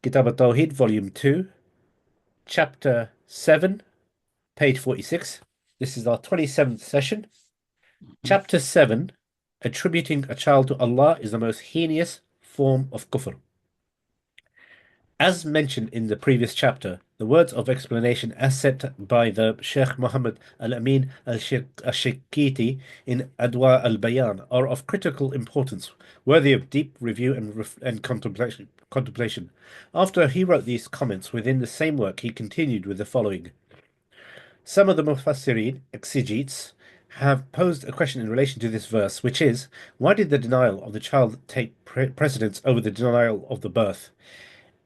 Kitab At Tawheed, Volume 2, Chapter 7, page 46. This is our 27th session. Mhm. Chapter 7, Attributing a child to Allah is the most heinous form of kufr. As mentioned in the previous chapter, the words of explanation as set by the Sheikh Muhammad Al-Amin Al-Shikiti in Adwa al-Bayan are of critical importance, worthy of deep review and contemplation. After he wrote these comments within the same work, he continued with the following. Some of the Mufassirin, exegetes, have posed a question in relation to this verse, which is, why did the denial of the child take precedence over the denial of the birth?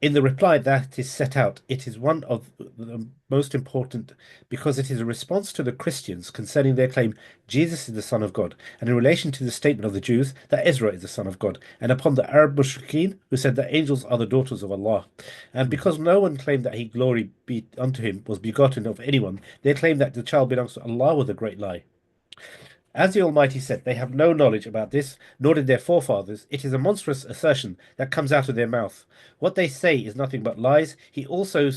In the reply that is set out, it is one of the most important because it is a response to the Christians concerning their claim Jesus is the Son of God, and in relation to the statement of the Jews that Ezra is the Son of God, and upon the Arab mushrikeen who said that angels are the daughters of Allah. And because no one claimed that he, glory be unto him, was begotten of anyone, they claim that the child belongs to Allah with a great lie. As the Almighty said, they have no knowledge about this, nor did their forefathers. It is a monstrous assertion that comes out of their mouth. What they say is nothing but lies. He also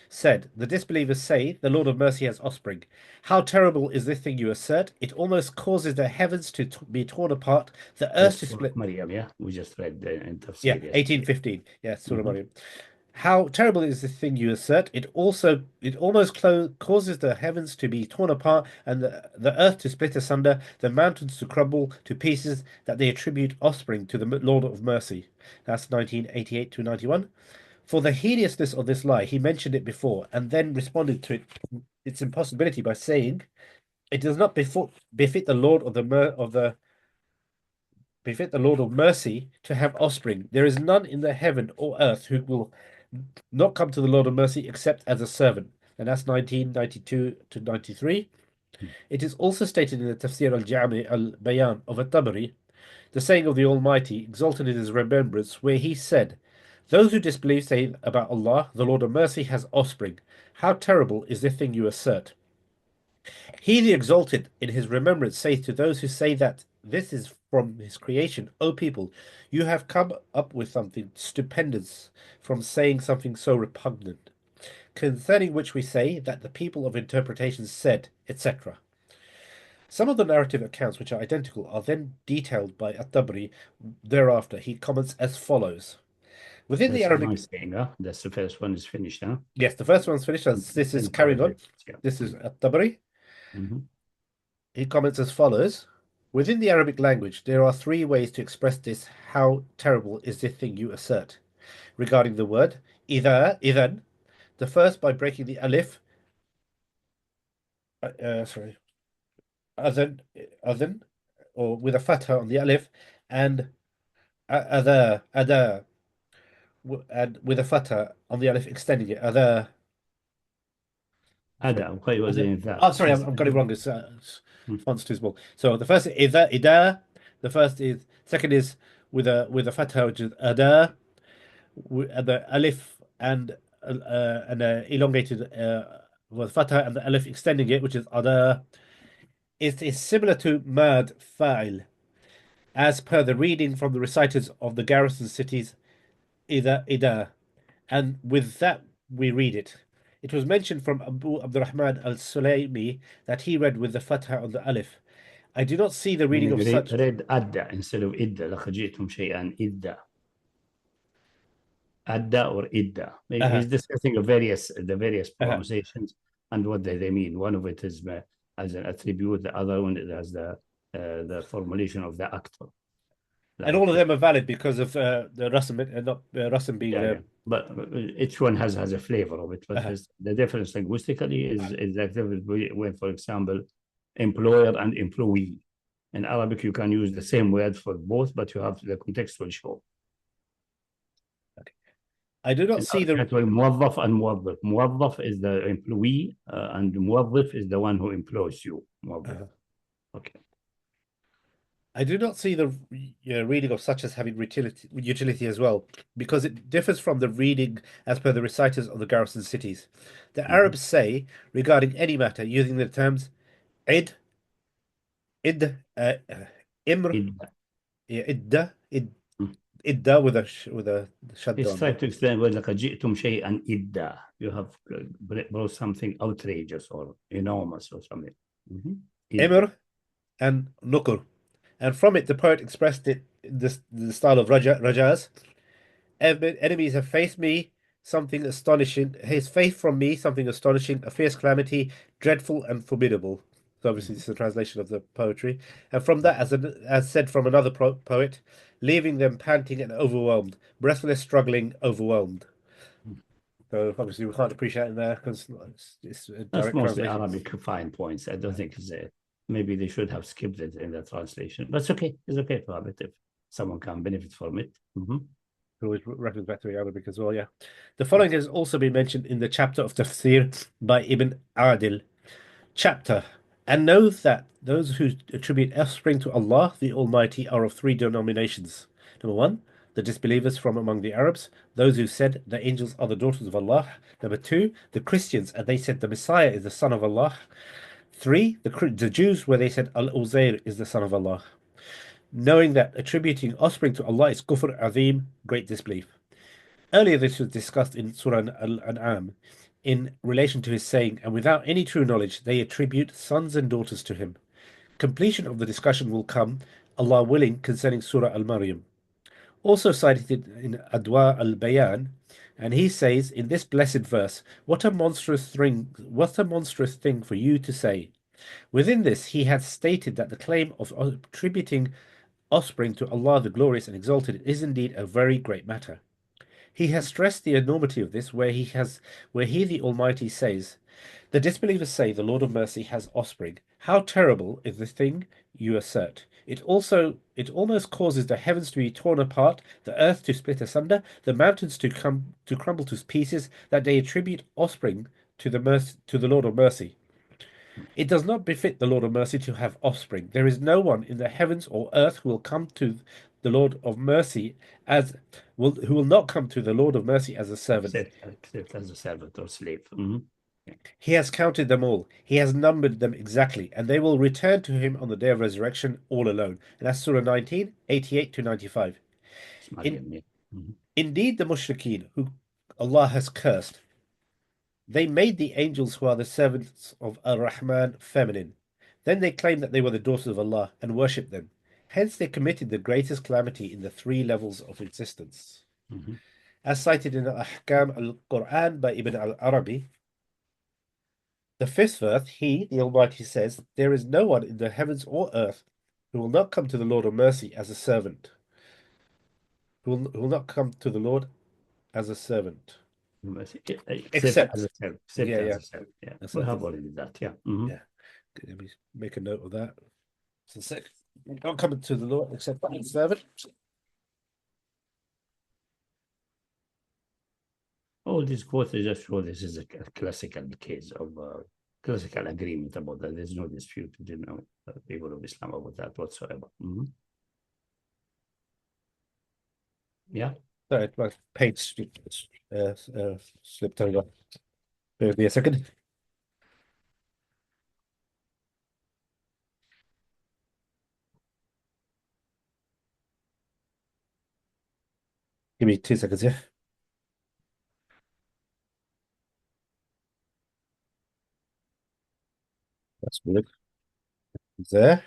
said, the disbelievers say, the Lord of mercy has offspring. How terrible is this thing you assert? It almost causes the heavens to be torn apart, the earth That's to Surah split. Maryam, yeah? We just read in Yeah, Tafsir yesterday. 1815. Yeah, Surah Hmm. Maryam. How terrible is this thing you assert? It almost causes the heavens to be torn apart and the earth to split asunder, the mountains to crumble to pieces, that they attribute offspring to the Lord of mercy. That's 1988 to 91. For the hideousness of this lie, he mentioned it before and then responded to its impossibility by saying, "It does not befit the Lord of the befit the Lord of mercy to have offspring. There is none in the heaven or earth who will not come to the Lord of mercy except as a servant." And that's 1992 to 93. It is also stated in the Tafsir al-Jami al-Bayan of At-Tabari, the saying of the Almighty, exalted in his remembrance, where he said, those who disbelieve say about Allah, the Lord of mercy has offspring. How terrible is the thing you assert. He, the exalted, in his remembrance, says to those who say that this is from his creation, O people, you have come up with something stupendous from saying something so repugnant, concerning which we say that the people of interpretation said, etc. Some of the narrative accounts which are identical are then detailed by At-Tabari thereafter. He comments as follows. Within the That's a Arabic, nice thing, huh? That's the first one is finished, huh? yes, the first one's finished, as this is Then carrying on. paragraph. Yeah. This is At-Tabari. Mm-hmm. He comments as follows. Within the Arabic language, there are three ways to express this. How terrible is the thing you assert? Regarding the word, idhan, the first by breaking the alif, sorry, adhan, adhan, or with a fatha on the alif, and ada, and with a fatha on the alif, extending it, ada, sorry, Ada, okay, was ada. in that. Oh, sorry, I've got it wrong. Mm. Font's too small. So the first is ida, the first is, second is with a fatha, which is ada, and the alif and elongated with fatha and the alif extending it, which is ada. It is similar to mad fa'il, as per the reading from the reciters of the garrison cities ida, and with that we read it. It was mentioned from Abu Abdurrahman al-Sulaimi that he read with the fatha on the alif. I do not see the reading Meaning of such. read Adda instead of Idda. لقد جئتم شيئا Idda. Adda or Idda. Uh-huh, He's discussing the various uh-huh. pronunciations and what they mean. One of it is as an attribute, the other one is as the formulation of the actor. The And all of actor. them are valid because of the Rasim, not Rasim being Yeah, yeah. But each one has a flavor of it. But uh-huh. the difference linguistically is that when, for example, employer and employee. In Arabic, you can use the same word for both, but you have the contextual show. I do not In see Arabic, the actually, موظف and موظف. موظف is the employee, and موظف is the one who employs you. موظف. uh, Okay. I do not see the reading of such as having utility as well, because it differs from the reading as per the reciters of the garrison cities. The Mhm. Arabs say regarding any matter using the terms id, id, imr, إد. idda, id, Mm. idda with a It's shutdown. trying to explain when like جئتم شيئا إدا. You have brought something outrageous or enormous or something. Emir and nukur. And from it, the poet expressed it in the style of Rajas. Enemies have faced me something astonishing. His faith from me something astonishing, a fierce calamity, dreadful and formidable. So obviously, this is a translation of the poetry. And from that, as said from another poet, leaving them panting and overwhelmed, breathless, struggling, overwhelmed. So obviously, we can't appreciate it there because it's a That's direct mostly translation. Arabic fine points. I don't think it's maybe they should have skipped it in the translation. But it's okay. It's okay to have it if someone can benefit from it. Always reference back to the Arabic as well, yeah. The following has also been mentioned in the chapter of Tafsir by Ibn Adil. Chapter. And know that those who attribute offspring to Allah, the Almighty, are of three denominations. Number one, the disbelievers from among the Arabs, those who said the angels are the daughters of Allah. Number two, the Christians, and they said the Messiah is the son of Allah. Three, the Jews, where they said Al-Uzair is the son of Allah. Knowing that attributing offspring to Allah is kufr azim, great disbelief. Earlier, this was discussed in Surah Al-An'am in relation to his saying, and without any true knowledge, they attribute sons and daughters to him. Completion of the discussion will come, Allah willing, concerning Surah Al-Maryam. Also cited in Adwa al-Bayan, and he says in this blessed verse, what a monstrous thing for you to say. Within this, he had stated that the claim of attributing offspring to Allah the Glorious and Exalted is indeed a very great matter. He has stressed the enormity of this where he the Almighty says, the disbelievers say the Lord of Mercy has offspring. How terrible is the thing you assert. It almost causes the heavens to be torn apart, the earth to split asunder, the mountains to crumble to pieces, that they attribute offspring to the Lord of Mercy. It does not befit the Lord of Mercy to have offspring. There is no one in the heavens or earth who will come to the Lord of Mercy who will not come to the Lord of Mercy as a servant. Except as a servant or slave. He has counted them all. He has numbered them exactly, and they will return to him on the day of resurrection all alone. And that's Surah 19, 88 to 95. Indeed, the mushrikeen, who Allah has cursed, they made the angels who are the servants of Ar-Rahman feminine. Then they claimed that they were the daughters of Allah and worshipped them. Hence they committed the greatest calamity in the three levels of existence. As cited in Ahkam al-Quran by Ibn al-Arabi, the fifth verse, He, the Almighty, says, there is no one in the heavens or earth who will not come to the Lord of Mercy as a servant. Who will not come to the Lord as a servant. Except as a servant. Yeah. Yeah. We have already that, yeah. Yeah. Let me make a note of that. So sec. Not coming to the Lord except as a servant. All these quotes just show this is a classical case of classical agreement about that. There's no dispute between people of Islam about that whatsoever. Yeah. Sorry, my page slipped over. Bear with me a second. Give me 2 seconds here. That's weird. There.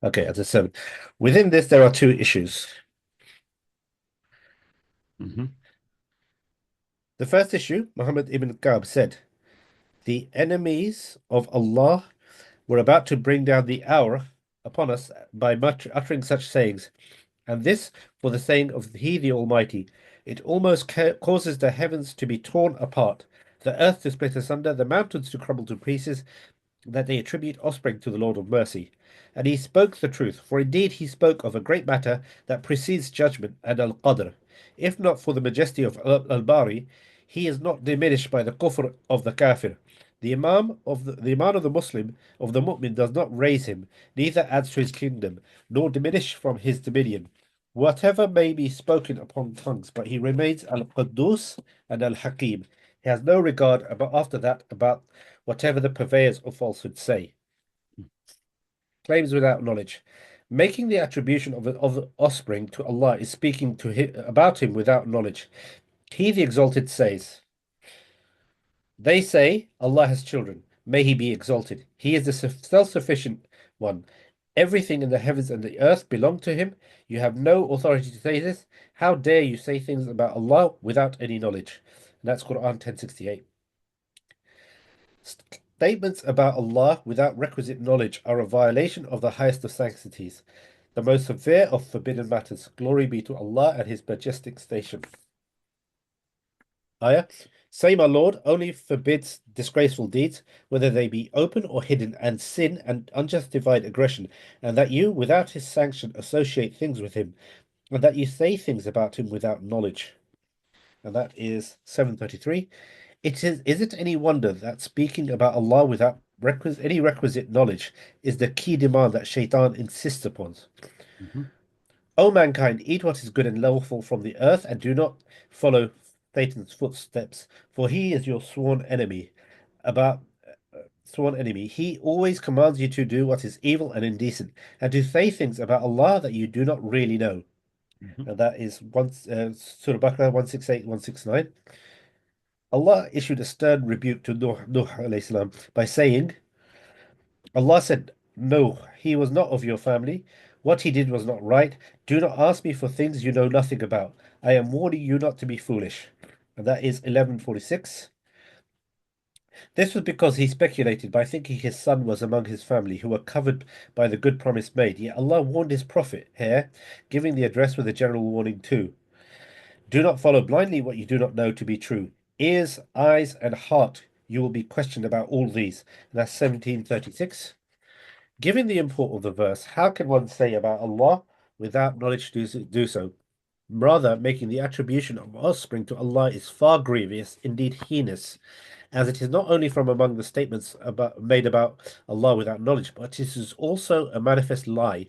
Okay, as a seven. Within this, there are two issues. The first issue, Muhammad ibn Ka'b said, the enemies of Allah were about to bring down the hour upon us by uttering such sayings, and this for the saying of He the Almighty. It almost causes the heavens to be torn apart, the earth to split asunder, the mountains to crumble to pieces, that they attribute offspring to the Lord of Mercy. And he spoke the truth, for indeed he spoke of a great matter that precedes judgment and al-Qadr. If not for the majesty of al-Bari, he is not diminished by the kufr of the kafir. The Iman of the Muslim, of the Mu'min, does not raise him, neither adds to his kingdom, nor diminish from his dominion. Whatever may be spoken upon tongues, but he remains al-Quddus and al-Hakim. He has no regard after that about whatever the purveyors of falsehood say. Claims without knowledge. Making the attribution of offspring to Allah is speaking to him, about him without knowledge. He, the Exalted, says, they say Allah has children. May He be exalted. He is the self-sufficient one. Everything in the heavens and the earth belong to Him. You have no authority to say this. How dare you say things about Allah without any knowledge? And that's Quran 1068. Statements about Allah without requisite knowledge are a violation of the highest of sanctities, the most severe of forbidden matters. Glory be to Allah and His majestic station. Ayah. Say, my Lord, only forbids disgraceful deeds, whether they be open or hidden, and sin and unjustified aggression, and that you, without his sanction, associate things with him, and that you say things about him without knowledge. And that is 733. Is it any wonder that speaking about Allah without any requisite knowledge is the key demand that Shaitan insists upon? O mankind, eat what is good and lawful from the earth, and do not follow Satan's footsteps, for he is your sworn enemy. He always commands you to do what is evil and indecent, and to say things about Allah that you do not really know. And that is Surah Baqarah 168, 169. Allah issued a stern rebuke to Nuh alayhi salam by saying, Allah said, no, he was not of your family. What he did was not right. Do not ask me for things you know nothing about. I am warning you not to be foolish. And that is 1146. This was because he speculated by thinking his son was among his family who were covered by the good promise made. Yet Allah warned his prophet here, giving the address with a general warning too. Do not follow blindly what you do not know to be true. Ears, eyes, and heart, you will be questioned about all these. And that's 1736. Given the import of the verse, how can one say about Allah without knowledge do so? Rather, making the attribution of offspring to Allah is far grievous, indeed heinous, as it is not only from among the statements made about Allah without knowledge, but it is also a manifest lie.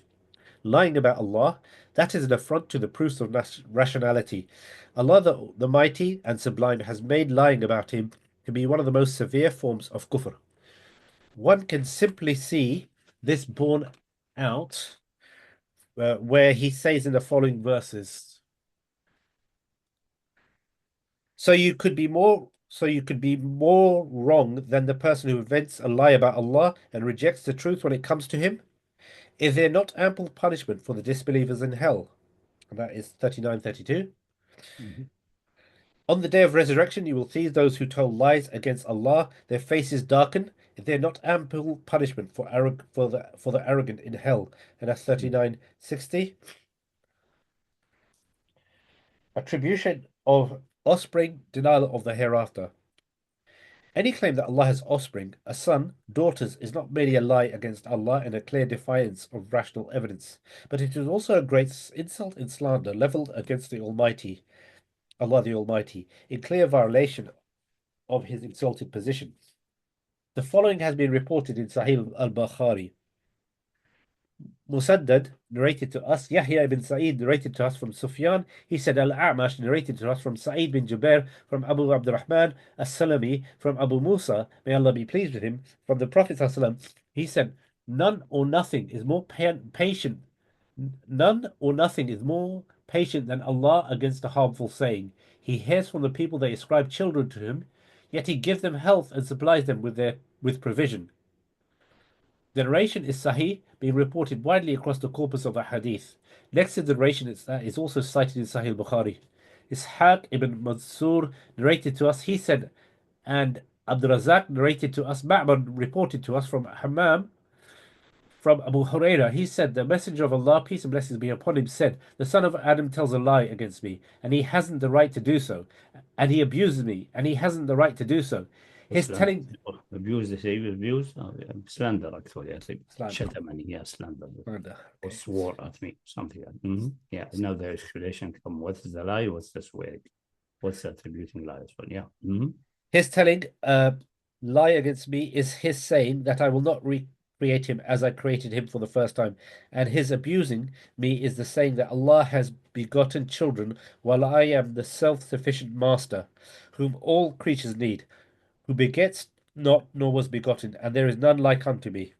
Lying about Allah, that is an affront to the proofs of rationality. Allah, the Mighty and Sublime, has made lying about Him to be one of the most severe forms of kufr. One can simply see this borne out where he says in the following verses, so you could be more wrong than the person who invents a lie about Allah and rejects the truth when it comes to him. Is there not ample punishment for the disbelievers in hell? And that is 3932. On the day of resurrection, you will see those who tell lies against Allah, their faces darken. Is there not ample punishment for the arrogant in hell? And that's 3960. Attribution of offspring, denial of the hereafter. Any claim that Allah has offspring, a son, daughters, is not merely a lie against Allah and a clear defiance of rational evidence, but it is also a great insult and slander leveled against the Almighty, Allah the Almighty, in clear violation of His exalted position. The following has been reported in Sahih al-Bukhari. Musaddad narrated to us, Yahya ibn Sa'id narrated to us from Sufyan. He said, Al-A'mash narrated to us from Sa'id bin Jubair, from Abu Abdurrahman as-Salami, from Abu Musa, may Allah be pleased with him, from the Prophet ﷺ. He said, none or nothing is more patient than Allah against a harmful saying. He hears from the people they ascribe children to him, yet he gives them health and supplies them with provision. The narration is Sahih, being reported widely across the corpus of the Hadith. Next to the narration is also cited in Sahih Bukhari. Ishaq ibn Mansur narrated to us, he said, and Abdul Razak narrated to us, Ma'mar reported to us from Hammam, from Abu Huraira, he said, the Messenger of Allah, peace and blessings be upon him, said, the son of Adam tells a lie against me, and he hasn't the right to do so. And he abuses me, and he hasn't the right to do so. His telling... Abuse, they say abuse? Slander, actually, I think. Slander. Shatamani, yeah, slander. Okay. Or swore at me, something like that. Yeah, now the explanation come, what is the lie, what's the swearing? What's the attributing lie as well, yeah. His telling lie against me is his saying that I will not create him as I created him for the first time. And his abusing me is the saying that Allah has begotten children while I am the self-sufficient master, whom all creatures need, who begets not nor was begotten, and there is none like unto me.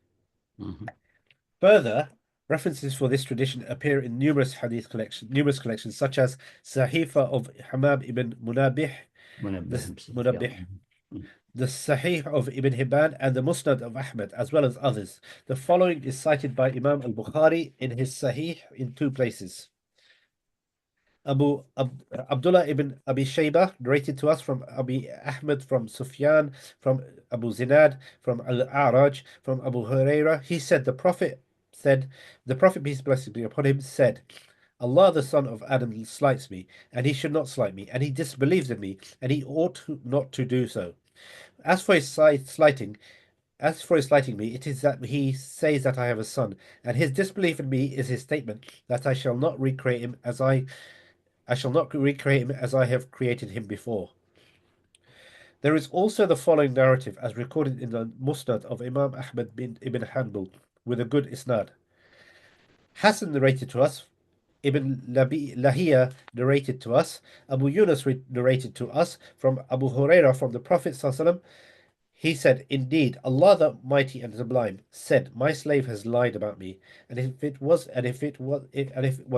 Further, references for this tradition appear in numerous collections, such as Sahifa of Hamam ibn Munabih, the Sahih of Ibn Hibban, and the Musnad of Ahmad, as well as others. The following is cited by Imam al-Bukhari in his Sahih in two places. Abdullah ibn Abi Shaybah narrated to us from Abi Ahmad, from Sufyan, from Abu Zinad, from Al-A'raj, from Abu Hurairah. He said, the Prophet, peace and blessings be upon him, said, Allah the son of Adam slights me, and he should not slight me, and he disbelieves in me, and he ought not to do so. As for his slighting me, it is that he says that I have a son, and his disbelief in me is his statement that I shall not recreate him as I have created him before. There is also the following narrative as recorded in the Musnad of Imam Ahmad bin Ibn Hanbal with a good isnad. Hassan narrated to us, Ibn Lahiya narrated to us, Abu Yunus narrated to us from Abu Hurairah from the Prophet ﷺ. He said, indeed, Allah the Mighty and Sublime said, my slave has lied about me, and if it was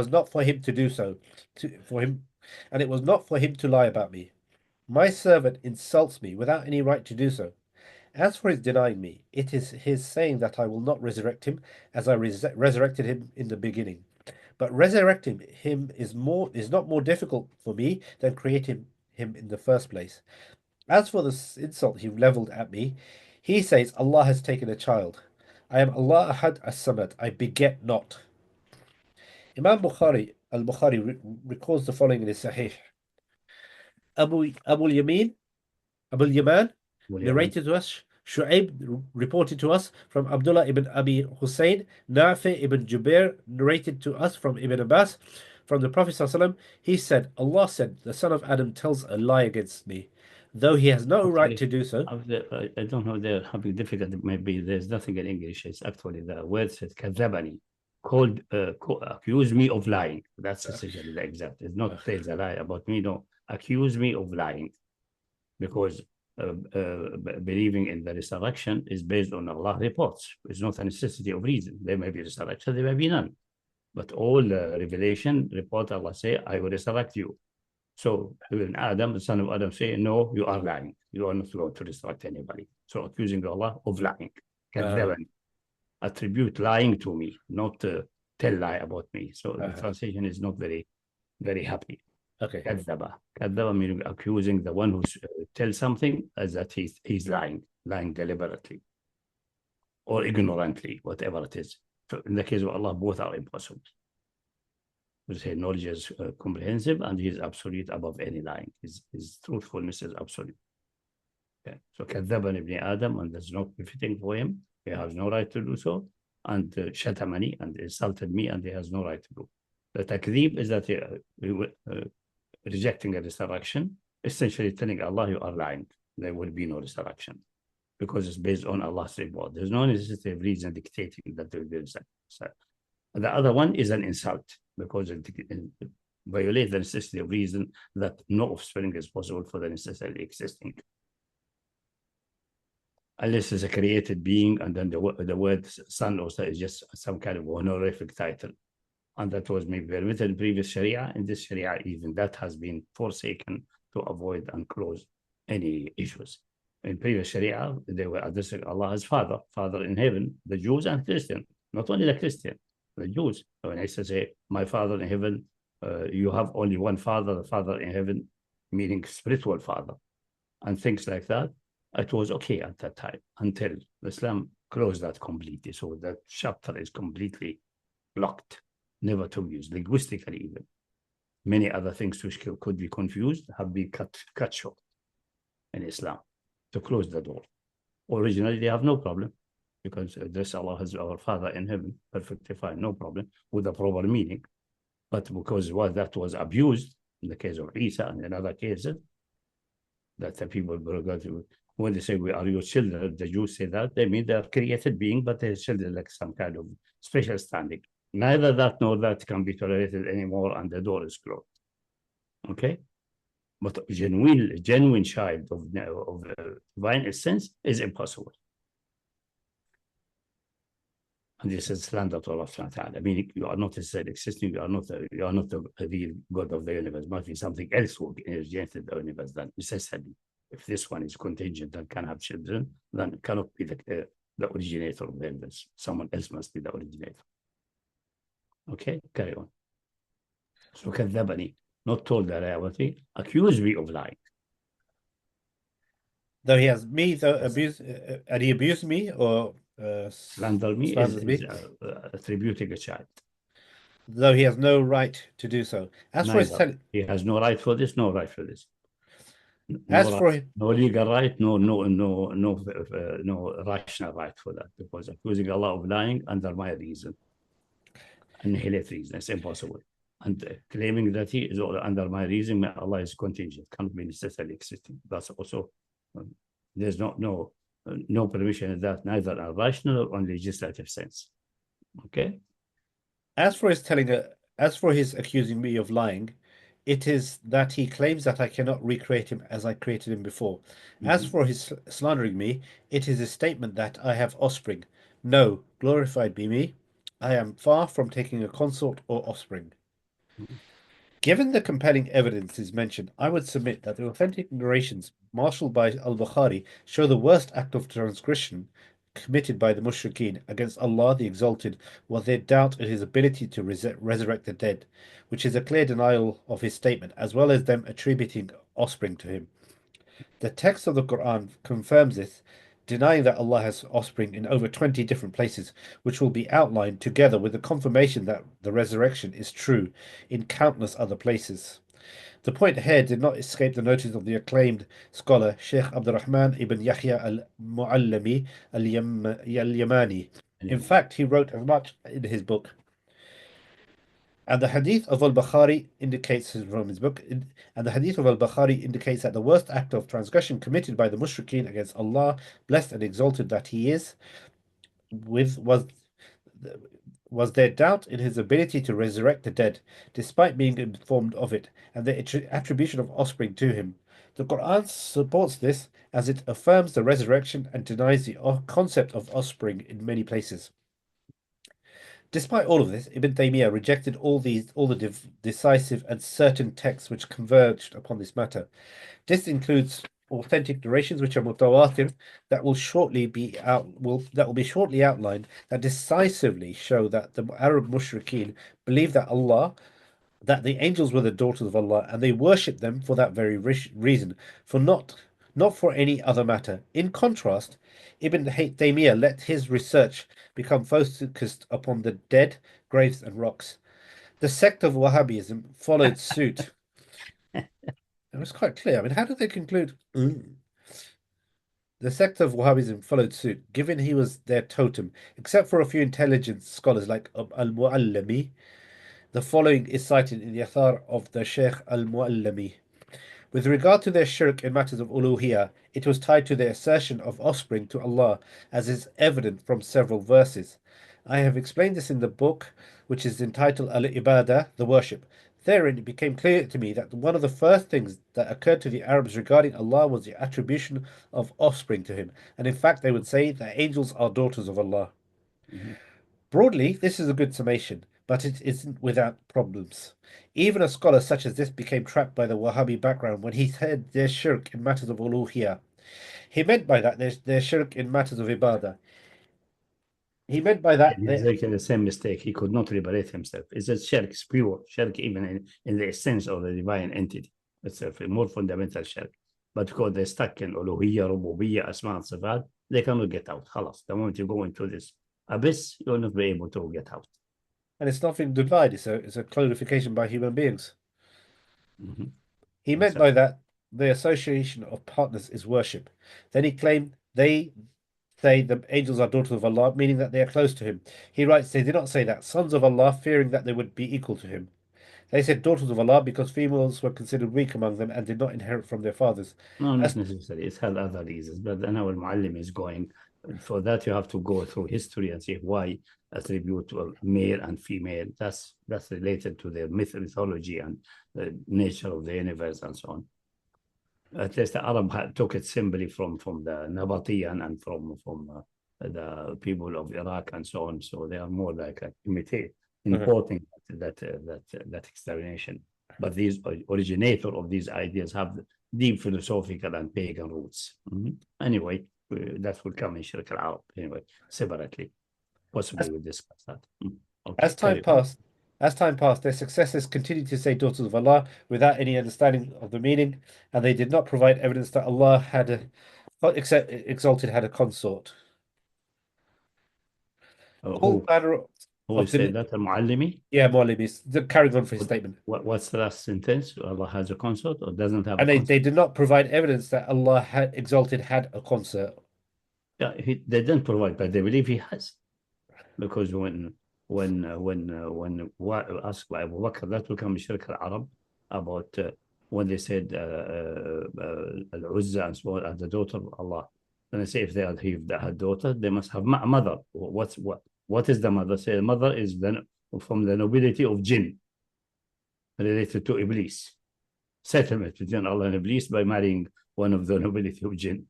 not for him to do so, and it was not for him to lie about me. My servant insults me without any right to do so. As for his denying me, it is his saying that I will not resurrect him as I resurrected him in the beginning. But resurrecting him is not more difficult for me than creating him in the first place. As for the insult he leveled at me, he says, Allah has taken a child. I am Allah Ahad as-Samad. I beget not. Imam Al-Bukhari records the following in his Sahih. Abu Yaman narrated to us, Shu'aib reported to us from Abdullah ibn Abi Hussein, Nafi ibn Jubair narrated to us from Ibn Abbas, from the Prophet ﷺ. He said, Allah said, the son of Adam tells a lie against me, though he has no right to do so. I don't know, they're having difficulty. Maybe there's nothing in English. It's actually the word says kadhabani, accuse me of lying. That's essentially the exact. It's not tells a lie about me. No, accuse me of lying, because believing in the resurrection is based on Allah reports. It's not a necessity of reason. There may be resurrection, there may be none. But all revelation report Allah say, I will resurrect you. So when Adam, the son of Adam, say, no, you are lying. You are not going to resurrect anybody. So accusing Allah of lying. Attribute lying to me, not tell lie about me. So the translation is not very, very happy. Okay. Kadhaba meaning accusing the one who tells something as that he's lying deliberately or ignorantly, whatever it is. So in the case of Allah, both are impossible. We say knowledge is comprehensive, and he is absolute above any lying. His truthfulness is absolute. Okay. So kadhaban ibn Adam, and there's no befitting for him. He has no right to do so. And shatamani, and insulted me, and he has no right to do. The takdhib is that rejecting a resurrection, essentially telling Allah you are lying. There will be no resurrection, because it's based on Allah's report. There's no necessary reason dictating that there will be a resurrection. The other one is an insult, because it violates the necessity of reason that no offspring is possible for the necessarily existing. Unless it's a created being, and then the word son also is just some kind of honorific title. And that was maybe permitted in previous Sharia. In this Sharia, even that has been forsaken to avoid and close any issues. In previous Sharia, they were addressing Allah as Father in heaven, the Jews and Christians, not only the Christian, the Jews. So when I say, my Father in heaven, you have only one Father, the Father in heaven, meaning spiritual Father, and things like that. It was okay at that time until Islam closed that completely. So that chapter is completely blocked, never to be used, linguistically even. Many other things which could be confused have been cut short in Islam to close the door. Originally, they have no problem, because this Allah is our Father in heaven, perfectly fine, no problem, with a proper meaning. But because that was abused in the case of Isa and in other cases, that the people when they say we are your children, the Jews say that, they mean they are created being, but they're children like some kind of special standing. Neither that nor that can be tolerated anymore, and the door is closed. Okay? But a genuine child of divine essence is impossible. And this is slander to Allah subhanahu wa ta'ala, meaning you are not necessarily existing, you are not the real God of the universe, must be something else who originated the universe than necessarily. If this one is contingent and can have children, then it cannot be the originator of the universe. Someone else must be the originator. Okay, carry on. So كذبني, not told the reality, accused me of lying. Though he has me, though Yes. abuse, and he abused me or Slander me slanders me, is attributing a child. though he has no right to do so. As for his Neither. He has no right for this, no right for this. as for him, No legal right, no rational right for that, because accusing Allah of lying under my reason, annihilate reason, it's impossible. And claiming that he is all under my reason, Allah is contingent, can't be necessarily existing. That's also, there's no permission in that, neither in rational or in legislative sense. Okay? as for his accusing me of lying, it is that he claims that I cannot recreate him as I created him before. As for his slandering me, it is a statement that I have offspring. No, glorified be me, I am far from taking a consort or offspring. Given the compelling evidences mentioned, I would submit that the authentic narrations marshaled by al-Bukhari show the worst act of transgression committed by the mushrikeen against Allah the Exalted was their doubt in his ability to resurrect the dead, which is a clear denial of his statement, as well as them attributing offspring to him. The text of the Quran confirms this, denying that Allah has offspring in over 20 different places, which will be outlined together with the confirmation that the resurrection is true in countless other places. The point here did not escape the notice of the acclaimed scholar Sheikh Abdurrahman ibn Yahya al-Mu'allami al-Yamani. In fact, he wrote as much in his book. And the hadith of al-Bukhari indicates from his book, and the hadith of al-Bukhari indicates that the worst act of transgression committed by the mushrikeen against Allah, blessed and exalted that He is, was their doubt in His ability to resurrect the dead, despite being informed of it, and the attribution of offspring to Him. The Quran supports this as it affirms the resurrection and denies the concept of offspring in many places. Despite all of this, Ibn Taymiyyah rejected all the decisive and certain texts which converged upon this matter. This includes authentic narrations which are mutawatir that will be shortly outlined that decisively show that the Arab mushrikeen believe that the angels were the daughters of Allah, and they worship them for that very reason, for not for any other matter. In contrast, Ibn Taymiyyah let his research become focused upon the dead, graves, and rocks. The sect of Wahhabism followed suit. It was quite clear. I mean, how did they conclude? The sect of Wahhabism followed suit, given he was their totem, except for a few intelligent scholars like Al-Mu'allami. The following is cited in the Athar of the Sheikh Al-Mu'allami. With regard to their shirk in matters of uluhiyah, it was tied to their assertion of offspring to Allah, as is evident from several verses. I have explained this in the book, which is entitled Al-Ibadah, the worship. Therein it became clear to me that one of the first things that occurred to the Arabs regarding Allah was the attribution of offspring to Him, and in fact they would say that angels are daughters of Allah. Broadly, this is a good summation, but it isn't without problems. Even a scholar such as this became trapped by the Wahhabi background when he said their shirk in matters of uluhiyah. He meant by that their shirk in matters of ibadah. He meant by that He's making the same mistake. He could not liberate himself. It's a shirk, it's pure shirk, even in the essence of the divine entity. It's a more fundamental shirk. But because they're stuck in uluhiyya, rububiyyah, asma and sifat, they cannot get out. Khalas. The moment you go into this abyss, you'll not be able to get out. and it's nothing divine, it's a clonification by human beings. He meant by that the association of partners is worship. Then he claimed they say the angels are daughters of Allah, meaning that they are close to Him. He writes, they did not say that, sons of Allah, fearing that they would be equal to Him. They said daughters of Allah because females were considered weak among them and did not inherit from their fathers. No, not As necessarily. It has other reasons. But then our Muallim is going, for that you have to go through history and see why attribute to male and female. That's related to their mythology and the nature of the universe and so on. At least the Arab took it simply from the Nabataean and from the people of Iraq and so on. So they are more like importing that extermination. But these originator of these ideas have deep philosophical and pagan roots. Anyway, that will come in Shirk al-Arab anyway, separately. Possibly we'll discuss that. Okay, as time passed, their successors continued to say daughters of Allah without any understanding of the meaning, and they did not provide evidence that Allah had exalted had a consort. All manner who said that? Al-Muallimi? Yeah, Muallimi is carrying on for his statement. What's the last sentence? Allah has a consort or doesn't have and a consort? They did not provide evidence that Allah had exalted had a consort. Yeah, they didn't provide, but they believe he has. Because when asked by Abu Bakr, that will come in Shirk al-Arab about when they said Al-Uzza and so on, the daughter of Allah. Then I say if they had a daughter, they must have a mother. What is the mother? Say the mother is from the nobility of Jinn, related to Iblis. Settlement between Allah and Iblis by marrying one of the nobility of Jinn.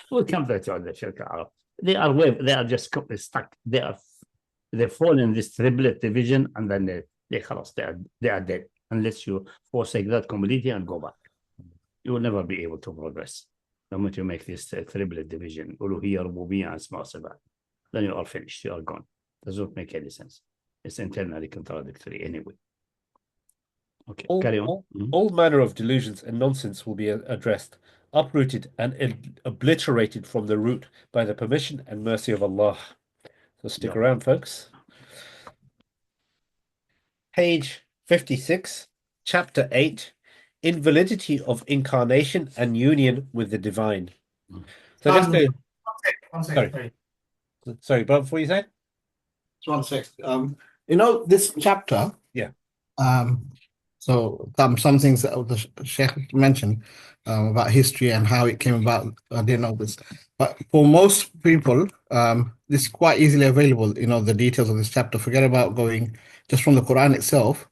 We'll come back to the Shirk al-Arab. They are just stuck. They fall in this triplet division, and then they are dead unless you forsake that completely and go back. You will never be able to progress. The moment you make this triplet division, uluhiyya, rububiyyah, and asma' sifat, then you are finished. You are gone. Doesn't make any sense. It's internally contradictory anyway. Okay, carry on. All manner of delusions and nonsense will be addressed, uprooted and obliterated from the root by the permission and mercy of Allah. So stick around, folks. Page 56, Chapter 8, Invalidity of Incarnation and Union with the Divine. So just one second. Sorry, but before you say? Just 1 sec. This chapter. Yeah. So some things that the Sheikh mentioned about history and how it came about. I didn't know this, but for most people, this is quite easily available. The details of this chapter. Forget about going just from the Quran itself.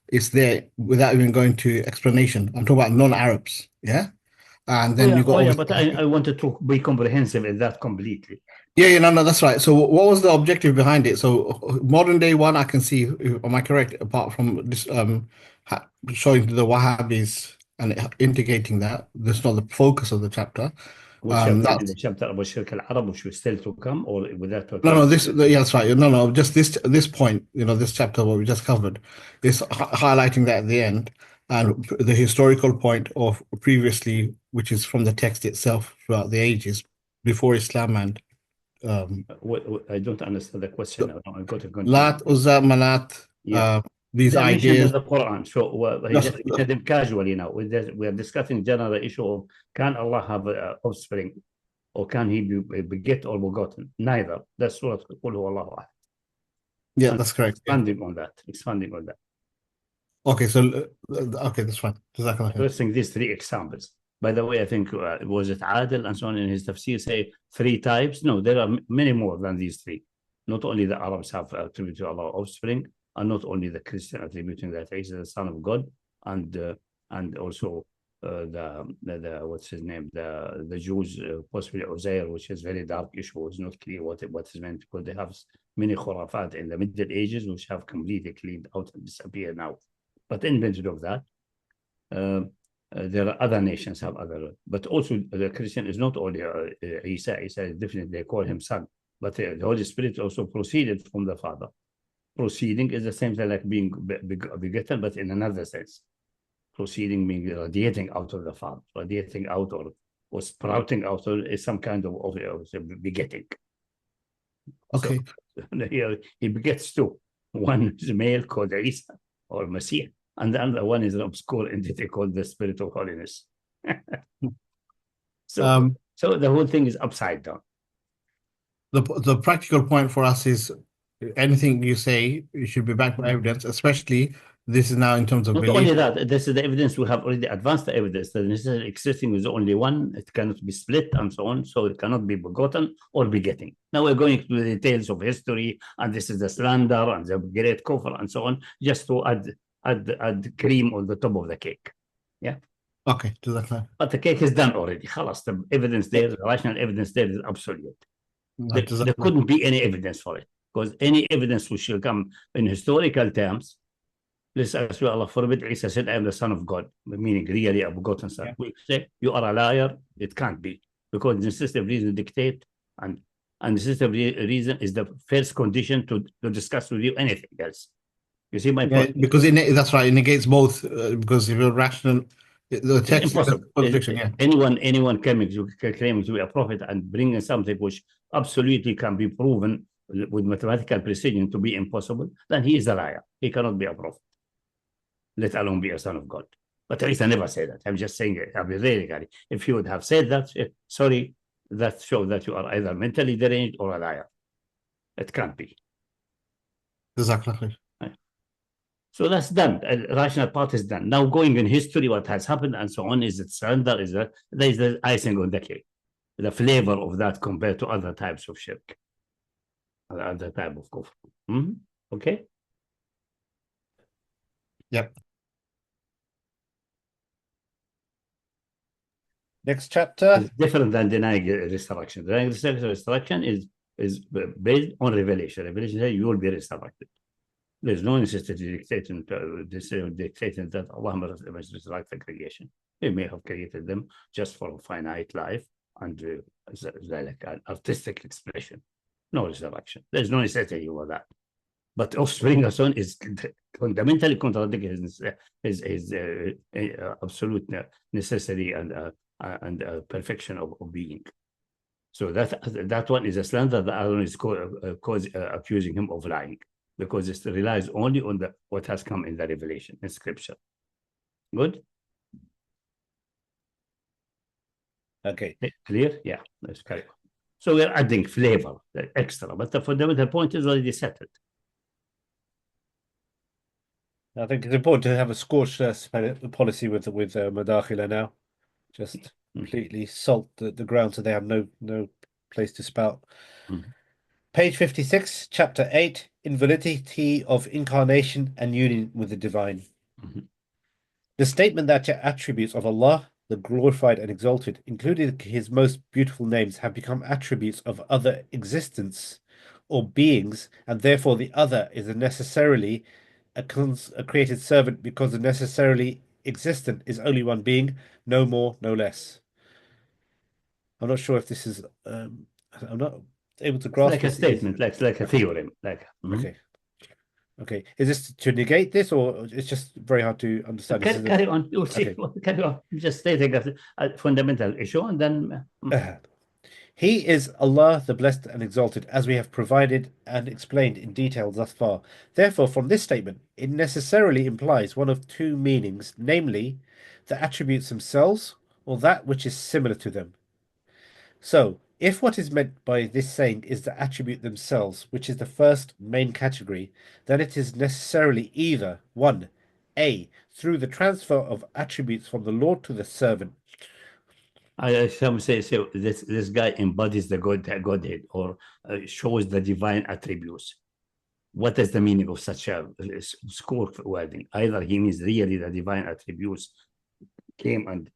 It's there without even going to explanation. I'm talking about non-Arabs, yeah. And then you got. But I wanted to be comprehensive in that completely. Yeah, no, that's right. So what was the objective behind it? So modern day one, I can see, am I correct, apart from this showing the Wahhabis and indicating that this is not the focus of the chapter. The chapter about Shirk al-Arab, which was still to come, or with that? No, that's right. No, just this point, this chapter, what we just covered, is highlighting that at the end, and the historical point of previously, which is from the text itself throughout the ages, before Islam and I don't understand the question. I got to continue. Lat, Uzza, Manat, these ideas in the Quran. So he just said them casually now. We are discussing general issue of can Allah have offspring, or can he be beget or begotten? Neither. That's what Qul huwa Allahu ahad. Yeah, that's correct. Expanding on that. Okay, so that's fine. Addressing these three examples. By the way, I think was it Adil and so on in his tafsir say 3 types? No, there are many more than these 3. Not only the Arabs have attributed to Allah offspring, and not only the Christian attributing that Isa is the son of God, and also the what's his name, the Jews possibly Uzair, which is very dark issue. It's not clear what is meant, because they have many khurafat in the Middle Ages which have completely cleaned out and disappeared now. But independent of that, there are other nations have other, but also the Christian is not only Isa. Isa is definitely, they call him son, but the Holy Spirit also proceeded from the Father. Proceeding is the same thing like being begotten, but in another sense. Proceeding means radiating out of the Father, radiating out or sprouting out is some kind of begetting. Okay. So, here he begets 2. One is male called Isa or Messiah, and the other one is an obscure entity called the Spirit of Holiness. So the whole thing is upside down. The practical point for us is anything you say, you should be backed by evidence, especially this is now in terms of Not belief. only that, this is the evidence. We have already advanced the evidence that the necessary existing is only one. It cannot be split and so on. So it cannot be begotten or begetting. Now we're going to the details of history, and this is the slander and the great kufr and so on, just to add cream on the top of the cake. Yeah. Okay, to that. But the cake is done already. Khalas, the evidence there, the rational evidence there is absolute. There couldn't be any evidence for it, because any evidence which will come in historical terms, let's ask you, Allah forbid, Isa said, I am the son of God, meaning really a begotten son. Yeah. We say, you are a liar. It can't be, because the necessity of reason dictate, and the necessity of reason is the first condition to discuss with you anything else. You see my point? Because that's right, it negates both, because if you're rational, the text is a contradiction. Yeah. Anyone claiming to be a prophet and bringing something which absolutely can be proven with mathematical precision to be impossible, then he is a liar. He cannot be a prophet, let alone be a son of God. But Isa never said that. I'm just saying it hypothetically. If he would have said that, sorry, that shows that you are either mentally deranged or a liar. It can't be. Exactly. So that's done. The rational part is done. Now going in history, what has happened and so on is that surrender there is the icing on the cake, the flavor of that compared to other types of shirk, other type of kufr. Okay. Yep. Next chapter. It's different than denying resurrection. Denying resurrection is based on revelation. Revelation says you will be resurrected. There's no necessity dictating that Allah must resurrect the creation. He may have created them just for a finite life and like an artistic expression. No resurrection. There's no necessity for that. But offspring and so on is fundamentally contradicting his absolute necessity and perfection of being. So that one is a slander that Allah is accusing him of lying, because it relies only on what has come in the revelation, in scripture. Good? Okay. Clear? Yeah, let's carry on. So we're adding flavor, extra, but the fundamental point is already settled. I think it's important to have a scorched earth policy with Madakhila now. Just completely salt the ground so they have no place to spout. Page 56, chapter 8, Invalidity of Incarnation and Union with the Divine. The statement that the attributes of Allah, the glorified and exalted, including his most beautiful names, have become attributes of other existence or beings, and therefore the other is necessarily a created servant, because the necessarily existent is only one being, no more, no less. I'm not sure if this is I'm not able to grasp. Like a statement, like a theorem, Okay. Is this to negate this, or it's just very hard to understand? Carry on. You'll see. Carry on. Just stating a fundamental issue, and then He is Allah, the Blessed and Exalted, as we have provided and explained in detail thus far. Therefore, from this statement, it necessarily implies one of two meanings, namely, the attributes themselves, or that which is similar to them. So, if what is meant by this saying is the attribute themselves, which is the first main category, then it is necessarily either 1. A. Through the transfer of attributes from the Lord to the servant. Some say this guy embodies the Godhead, or shows the divine attributes. What is the meaning of such a score wording? Either he means really the divine attributes came and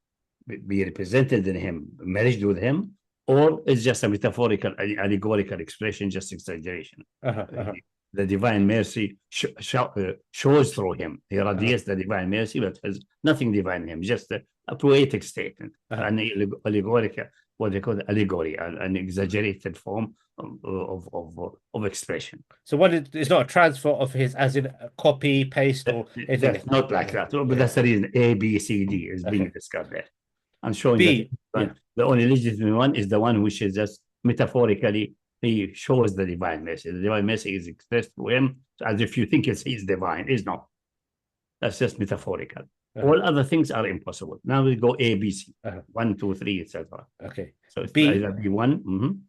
be represented in him, merged with him, or it's just a metaphorical, allegorical expression, just exaggeration. The divine mercy shows through him. He radiates the divine mercy, but has nothing divine in him, just a poetic statement, an allegorical, what they call allegory, an exaggerated form of expression. So what is not a transfer of his, as in a copy, paste, or anything? That's not like that. But that's the reason A, B, C, D is being discussed there. And showing that the only legitimate one is the one which is just metaphorically, he shows the divine mercy. The divine mercy is expressed to him as if you think he's divine. It's not. That's just metaphorical. All other things are impossible. Now we go A, B, C. 1, 2, 3, etc. Okay. So it's either be one.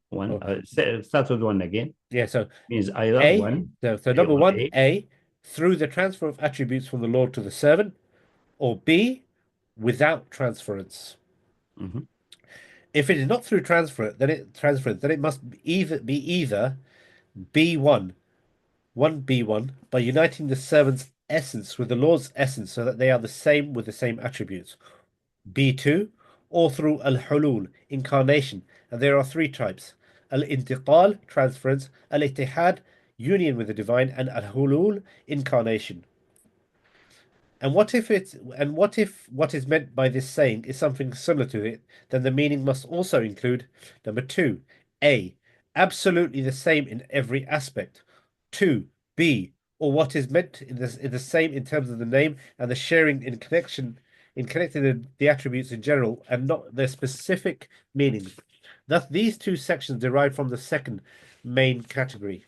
Start with one again. Yeah, so means either A, one. So number 1, A, through the transfer of attributes from the Lord to the servant, or B, without transference. Mhm. If it is not through transference, then it must be either B1, 1B1, by uniting the servant's essence with the Lord's essence so that they are the same with the same attributes. B2, or through al-hulul, incarnation, and there are three types: al-intiqal, transference; al-ittihad, union with the divine; and al-hulul, incarnation. And what if what is meant by this saying is something similar to it? Then the meaning must also include number two, A, absolutely the same in every aspect. Two, B, or what is meant in the same in terms of the name and the sharing in connecting the attributes in general and not their specific meanings. Thus, these two sections derive from the second main category.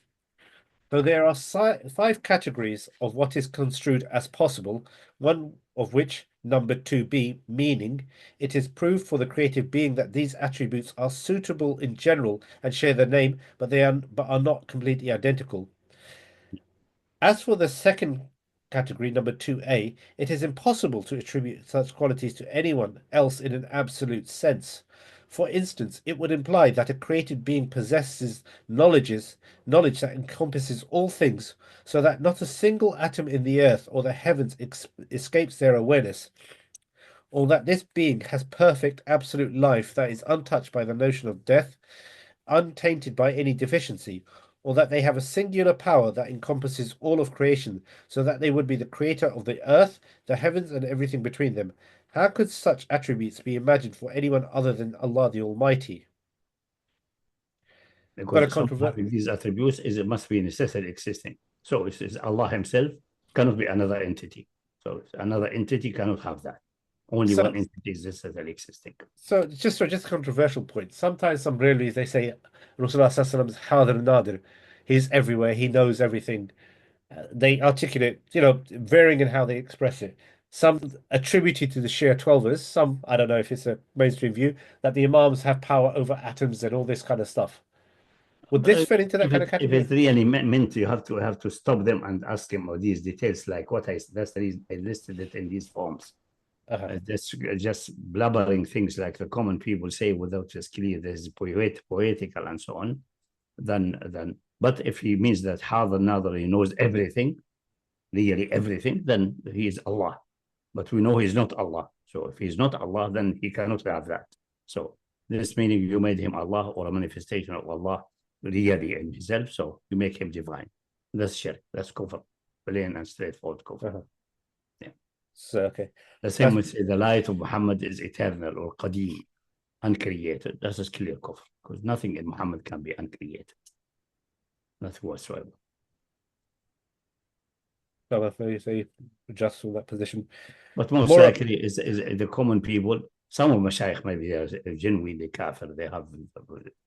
So there are five categories of what is construed as possible, one of which, number 2b, meaning it is proved for the creative being that these attributes are suitable in general and share the name, but are not completely identical. As for the second category, number 2a, it is impossible to attribute such qualities to anyone else in an absolute sense. For instance, it would imply that a created being possesses knowledge that encompasses all things, so that not a single atom in the earth or the heavens escapes their awareness, or that this being has perfect absolute life that is untouched by the notion of death, untainted by any deficiency, or that they have a singular power that encompasses all of creation, so that they would be the creator of the earth, the heavens, and everything between them. How could such attributes be imagined for anyone other than Allah the Almighty? Got a Because some controvert. having these attributes it must be necessarily existing. So it is Allah Himself cannot be another entity. So another entity cannot have that. Only one entity is necessarily existing. So just a controversial point. Sometimes some Brahmins they say Rasulullah Sallallahu is Hadir Nadir. He's everywhere. He knows everything. They articulate, varying in how they express it. Some attribute it to the Shia Twelvers. Some, I don't know if it's a mainstream view, that the Imams have power over atoms and all this kind of stuff. Would this fit into that kind of If category? it's really meant, you have to stop them and ask them all these details, like that's the reason I listed it in these forms. That's just blubbering things like the common people say without just clear. This is poetical and so on. Then, but if he means that Hadar Nadar, he knows everything, really everything, then he is Allah. But we know he's not Allah. So if he's not Allah, then he cannot have that. So this meaning you made him Allah or a manifestation of Allah really in himself. So you make him divine. That's shirk. That's kufr. Plain and straightforward kufr. Yeah. So, okay. The same would say the light of Muhammad is eternal or qadim, uncreated. That is clear kufr, because nothing in Muhammad can be uncreated. Nothing whatsoever. So they adjust from that position. But most likely is the common people. Some of Mashaykh maybe they are genuinely kafir. They have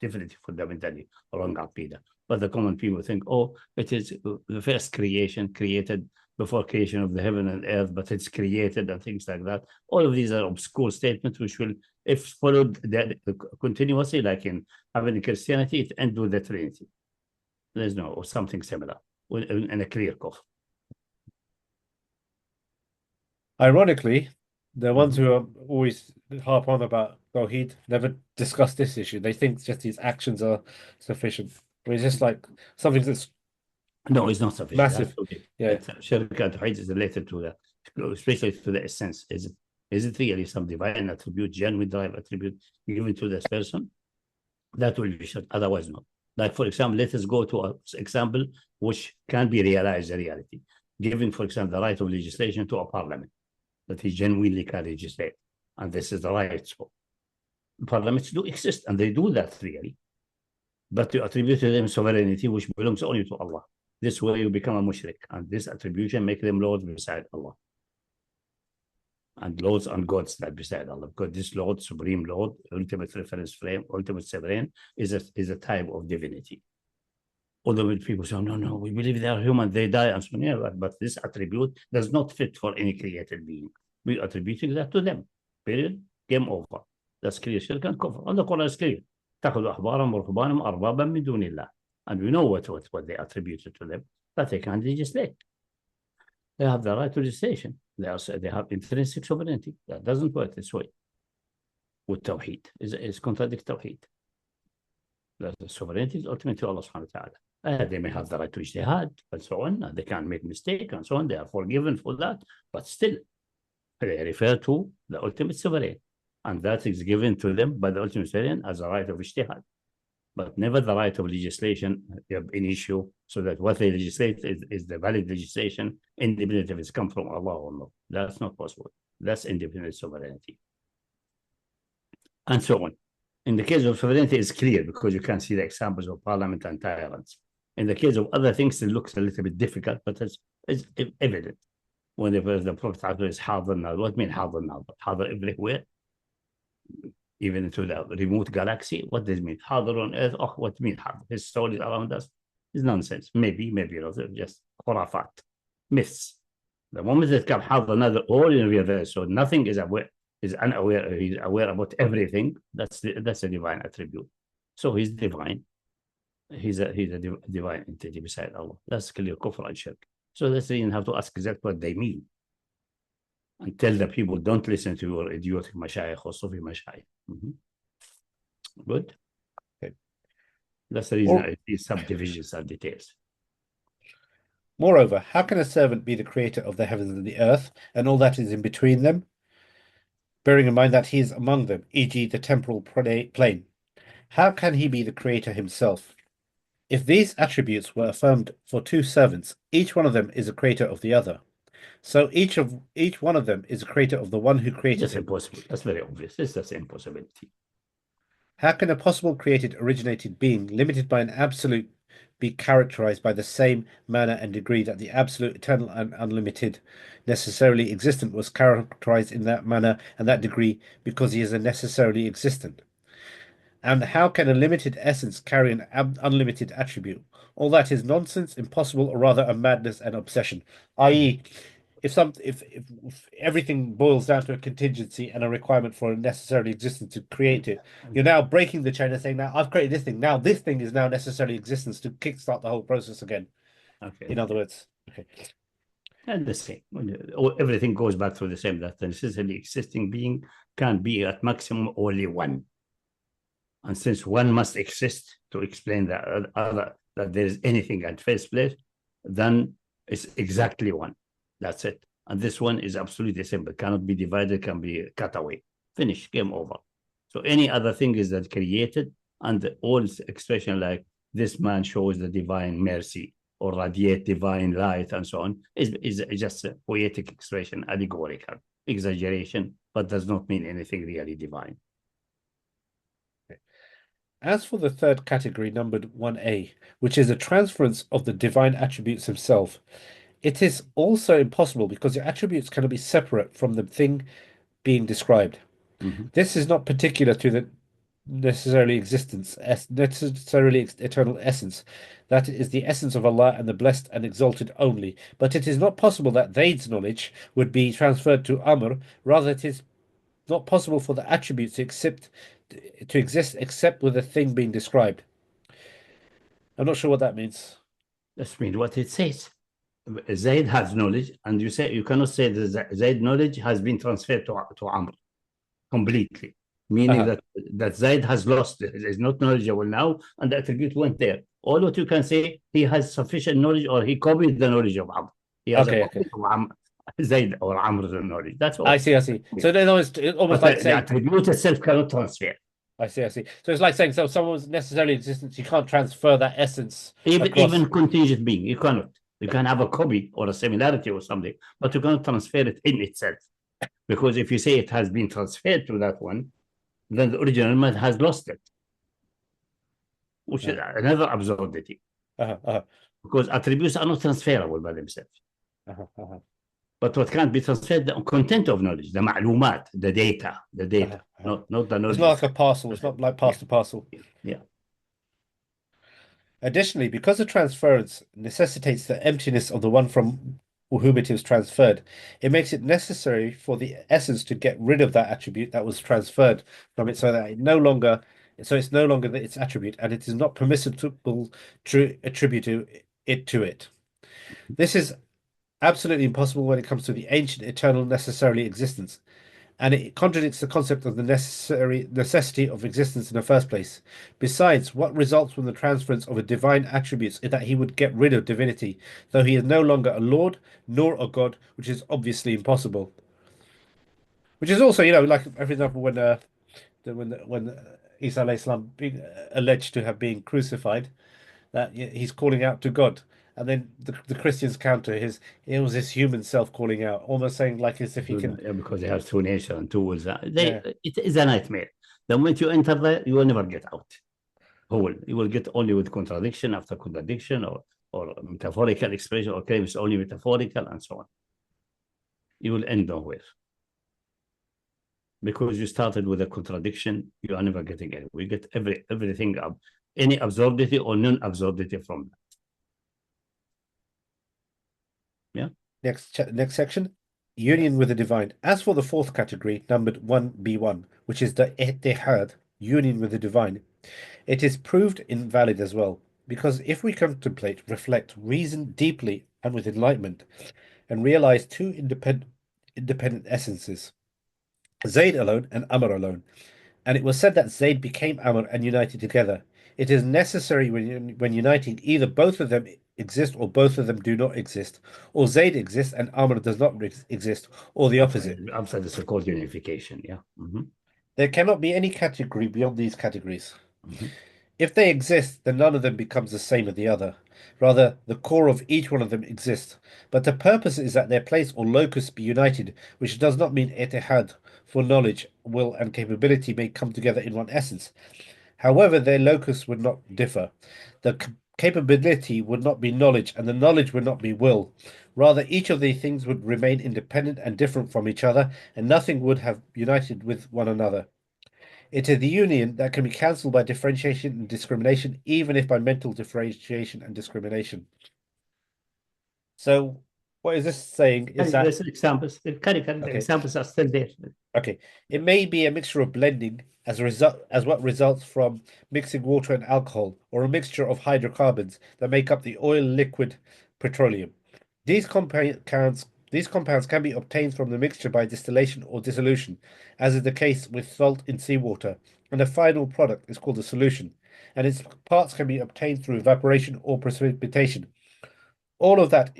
definitely fundamentally wrong aqidah. But the common people think, oh, it is the first creation created before creation of the heaven and earth, but it's created and things like that. All of these are obscure statements which will, if followed continuously, like in having Christianity, it ends with the Trinity. There's no, or something similar in a clear kufr. Ironically, the ones who are always harp on about Tawheed never discuss this issue. They think just these actions are sufficient. I mean, it's just like something that's no, it's not sufficient. Massive. Absolutely. Yeah. Shari'at Man Qablana is related to that, especially to the essence. Is it really some divine attribute, genuine divine attribute given to this person? That will be shirk. Otherwise, not. Like, for example, let us go to an example which can be realized in reality. Giving, for example, the right of legislation to a parliament, that he genuinely can legislate. And this is the right. So parliaments do exist, and they do that really. But to attribute to them sovereignty, which belongs only to Allah. This way you become a mushrik, and this attribution make them lords beside Allah. And lords and gods that beside Allah. Because this Lord, Supreme Lord, ultimate reference frame, ultimate sovereign, is a type of divinity. Although people say, no, we believe they are human, they die, and so on. Yeah, but this attribute does not fit for any created being. We are attributing that to them. Period. Game over. That's clear. Shirk and kufr. And the Quran is clear. تأخذ أحبارهم ورهبانهم أربابا من دون الله. And we know what they attributed to them, but they can't legislate. They have the right to legislation. They have intrinsic sovereignty. That doesn't work this way. With Tawheed, is contradict Tawheed. The sovereignty is ultimately Allah subhanahu wa ta'ala. They may have the right to ijtihad and so on. And they can make mistake and so on. They are forgiven for that. But still, they refer to the ultimate sovereign. And that is given to them by the ultimate sovereign as a right of ijtihad. But never the right of legislation in issue, so that what they legislate is the valid legislation, independent if it's come from Allah or not. That's not possible. That's independent sovereignty. And so on. In the case of sovereignty, it's clear because you can see the examples of parliament and tyrants. In the case of other things, it looks a little bit difficult, but it's evident. When the Prophet is Hadar now, what mean Hadar now? Hadar everywhere, even into the remote galaxy. What does it mean? Hadar on Earth? Oh, what mean Hadar? His stories around us is nonsense. Maybe not. Just khurafat, myths. The moment that come Hadar now, the all in real, so nothing is aware. Is unaware, he's aware about everything. That's a divine attribute. So he's divine. He's a divine entity beside Allah. That's clear kufr and shirk. So that's you have to ask exactly what they mean. And tell the people, don't listen to your idiotic mashayikh or Sufi mashayikh. Good. Okay. That's the reason these subdivisions are details. Moreover, how can a servant be the creator of the heavens and the earth and all that is in between them, bearing in mind that he is among them, e.g. the temporal plane? How can he be the creator himself? If these attributes were affirmed for two servants, each one of them is a creator of the other. So each one of them is a creator of the one who created That's him. impossible. That's very obvious. It's just impossibility. How can a possible created originated being limited by an absolute be characterized by the same manner and degree that the absolute, eternal, and unlimited, necessarily existent was characterized in that manner and that degree because he is a necessarily existent? And how can a limited essence carry an unlimited attribute? All that is nonsense, impossible, or rather a madness and obsession. I.e., if everything boils down to a contingency and a requirement for a necessarily existence to create it, you're now breaking the chain and saying, now I've created this thing. Now this thing is now necessarily existence to kickstart the whole process again. Okay. In other words, okay. And the same. Everything goes back to the same. That the necessarily existing being can be at maximum only one. And since one must exist to explain that there is anything at first place, then it's exactly one. That's it. And this one is absolutely simple. Cannot be divided, can be cut away. Finish, game over. So any other thing is that created, and all expression like this man shows the divine mercy or radiate divine light and so on is just a poetic expression, allegorical, exaggeration, but does not mean anything really divine. As for the third category, numbered 1a, which is the transference of the divine attributes himself, it is also impossible because the attributes cannot be separate from the thing being described. This is not particular to the necessarily eternal essence. That is the essence of Allah and the blessed and exalted only. But it is not possible that Zayd's knowledge would be transferred to Amr. Rather, it is not possible for the attributes to exist except with the thing being described. I'm not sure what that means. That means what it says. Zayd has knowledge, and you cannot say that Zayd knowledge has been transferred to Amr completely, meaning that Zayd has lost it. Is not knowledgeable now, and the attribute went there. All what you can say, he has sufficient knowledge, or he copied the knowledge of Amr. He has a copy of Zayd or Amr's knowledge. That's all. I see. So then it's almost like saying the attribute itself cannot transfer. I see. So it's like saying, so someone's necessarily existence, you can't transfer that essence. Even contingent being, you cannot. You can have a copy or a similarity or something, but you cannot transfer it in itself. Because if you say it has been transferred to that one, then the original man has lost it, which is another absurdity. Because attributes are not transferable by themselves. But what can't be transferred, the content of knowledge, the ma'lumat, the data, not the knowledge. It's not like a parcel. It's not like pass to parcel. Yeah. Additionally, because the transference necessitates the emptiness of the one from whom it is transferred, it makes it necessary for the essence to get rid of that attribute that was transferred from it, so that it's no longer its attribute, and it is not permissible to attribute it to it. This is absolutely impossible when it comes to the ancient, eternal, necessarily existence, and it contradicts the concept of the necessity of existence in the first place. Besides, what results from the transference of a divine attributes is that he would get rid of divinity, though he is no longer a lord nor a god, which is obviously impossible. Which is also, like for example, when Isa alayhi salam being alleged to have been crucified, that he's calling out to God. And then the Christians counter it was his human self calling out, almost saying like as if he can. Yeah, because they have two nature and two wills. Yeah. It is a nightmare. The moment you enter there, you will never get out. Whole. You will get only with contradiction after contradiction, or metaphorical expression, or claims only metaphorical, and so on. You will end nowhere. Because you started with a contradiction, you are never getting anywhere. We get everything up, any absurdity or non-absurdity from that. Yeah. Next section, union with the divine. As for the fourth category, numbered 1b1, which is the ittihad, union with the divine, it is proved invalid as well, because if we contemplate, reflect, reason deeply and with enlightenment, and realize two independent essences, Zayd alone and Amr alone, and it was said that Zayd became Amr and united together. It is necessary when uniting, either both of them exist or both of them do not exist, or Zayd exists and Amr does not exist, or the opposite. Outside the so-called unification, yeah. There cannot be any category beyond these categories. Mm-hmm. If they exist, then none of them becomes the same as the other. Rather, the core of each one of them exists. But the purpose is that their place or locus be united, which does not mean ittihad, for knowledge, will, and capability may come together in one essence. However, their locus would not differ. The capability would not be knowledge, and the knowledge would not be will. Rather, each of these things would remain independent and different from each other, and nothing would have united with one another. It is the union that can be cancelled by differentiation and discrimination, even if by mental differentiation and discrimination. So, what is this saying? Is that there's examples? The examples are still there. okay? It may be a mixture of blending as what results from mixing water and alcohol, or a mixture of hydrocarbons that make up the oil liquid petroleum. These compounds can be obtained from the mixture by distillation or dissolution, as is the case with salt in seawater, and the final product is called a solution, and its parts can be obtained through evaporation or precipitation. All of that